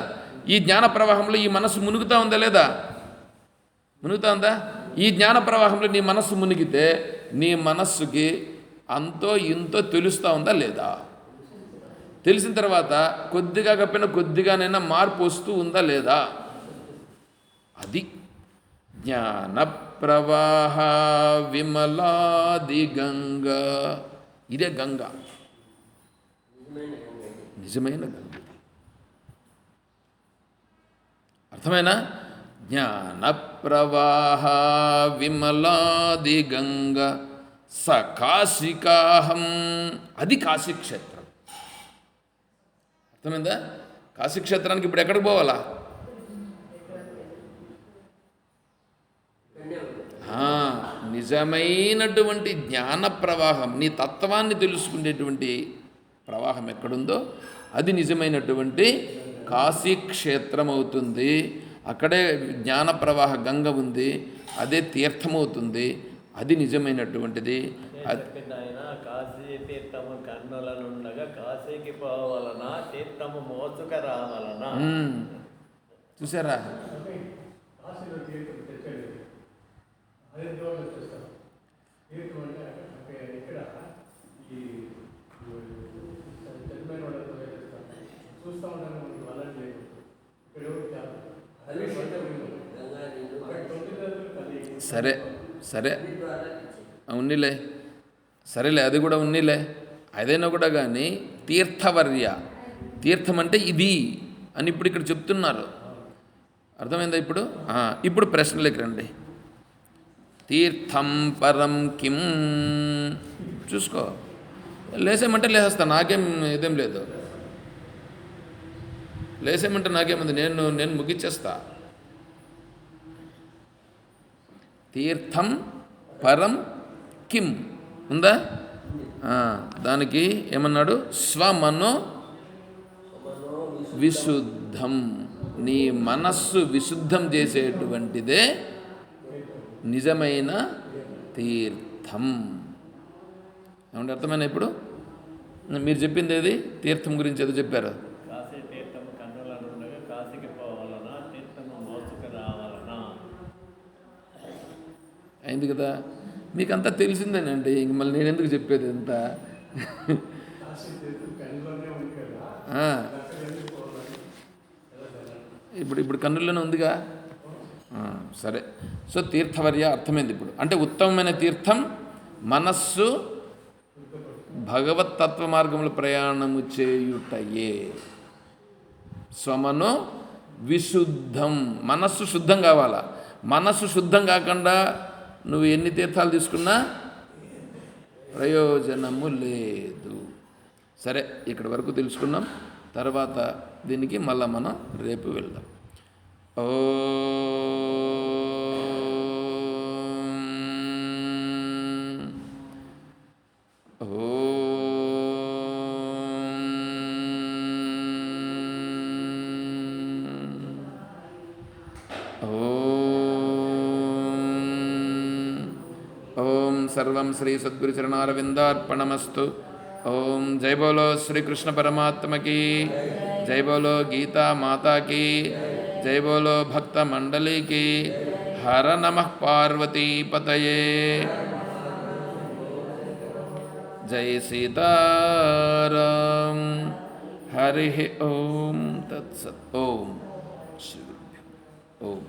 ఈ జ్ఞాన ప్రవాహంలో ఈ మనసు మునుగుతా ఉందా లేదా? మునుగుతా ఉందా? ఈ జ్ఞాన ప్రవాహంలో నీ మనస్సు మునిగితే నీ మనస్సుకి అంతో ఇంతో తెలుస్తూ ఉందా లేదా? తెలిసిన తర్వాత కొద్దిగా కప్పిన కొద్దిగానైనా మార్పు వస్తూ ఉందా లేదా? అది జ్ఞాన ప్రవాహ విమలాది గంగ. ఇదే గంగ, నిజమైన గంగ. అర్థమైనా? జ్ఞాన ప్రవాహ విమలాది గంగ స కాశికాహం. అది కాశీక్షేత్రం. అర్థమైందా? కాశీక్షేత్రానికి ఇప్పుడు ఎక్కడికి పోవాలా? నిజమైనటువంటి జ్ఞాన ప్రవాహం, నీ తత్వాన్ని తెలుసుకునేటువంటి ప్రవాహం ఎక్కడుందో అది నిజమైనటువంటి కాశీక్షేత్రం అవుతుంది. అక్కడే జ్ఞాన ప్రవాహ గంగ ఉంది, అదే తీర్థమవుతుంది. అది నిజమైనటువంటిది. కాశీ తీర్థము కన్నులనుండగా కాశీకి పోవలన తీర్థము మోసుక రావలన. చూసారా? సరే సరే ఉన్నిలే, సరేలే, అది కూడా ఉన్నిలే. అదైనా కూడా కానీ తీర్థవర్య, తీర్థం అంటే ఇది అని ఇప్పుడు ఇక్కడ చెప్తున్నారు. అర్థమైందా? ఇప్పుడు ఇప్పుడు ప్రశ్నలోకి రండి. తీర్థం పరం కిం. చూసుకో, లేసేమంటే లేసేస్తా, నాకేం ఇదేం లేదు. లేసేమంటే నాకేముంది, నేను ముగిచ్చేస్తా. తీర్థం పరం కిం ఉందా? దానికి ఏమన్నాడు? స్వమనో విశుద్ధం. నీ మనస్సు విశుద్ధం చేసేటువంటిదే నిజమైన తీర్థం. ఏమంటే అర్థమైనా? ఇప్పుడు మీరు చెప్పింది ఏది? తీర్థం గురించి ఏదో చెప్పారు. కాశీ తీర్థము కన్నులనుండగా కాశీకి పోవాలన తీర్థము మోసుక రావాలన. అయింది కదా? మీకంతా తెలిసిందేనండి, ఇంక మళ్ళీ నేను ఎందుకు చెప్పేది అంతా? ఇప్పుడు కన్నుల్లోనే ఉందిగా. సరే, సో తీర్థవర్య అర్థమైంది ఇప్పుడు. అంటే ఉత్తమమైన తీర్థం మనస్సు భగవతత్వ మార్గంలో ప్రయాణము చేయుటయే. స్వమనో విశుద్ధం. మనస్సు శుద్ధం కావాలా. మనస్సు శుద్ధం కాకుండా నువ్వు ఎన్ని తీర్థాలు తీసుకున్నా ప్రయోజనము లేదు. సరే, ఇక్కడి వరకు తెలుసుకున్నాం. తర్వాత దీనికి మళ్ళీ మనం రేపు వెళ్దాం. ఓం సర్వం శ్రీ సద్గురు చరణారవిందార్పణమస్తు. ఓం జై బోలో శ్రీకృష్ణ పరమాత్మ की, జై బోలో గీతా మాతా की, జై బోలో భక్త మండలి की. హర నమః పార్వతీ పతయే. జై సీతారాం. హరి ఓం తత్సత్. ఓం శ్రీ ఓం.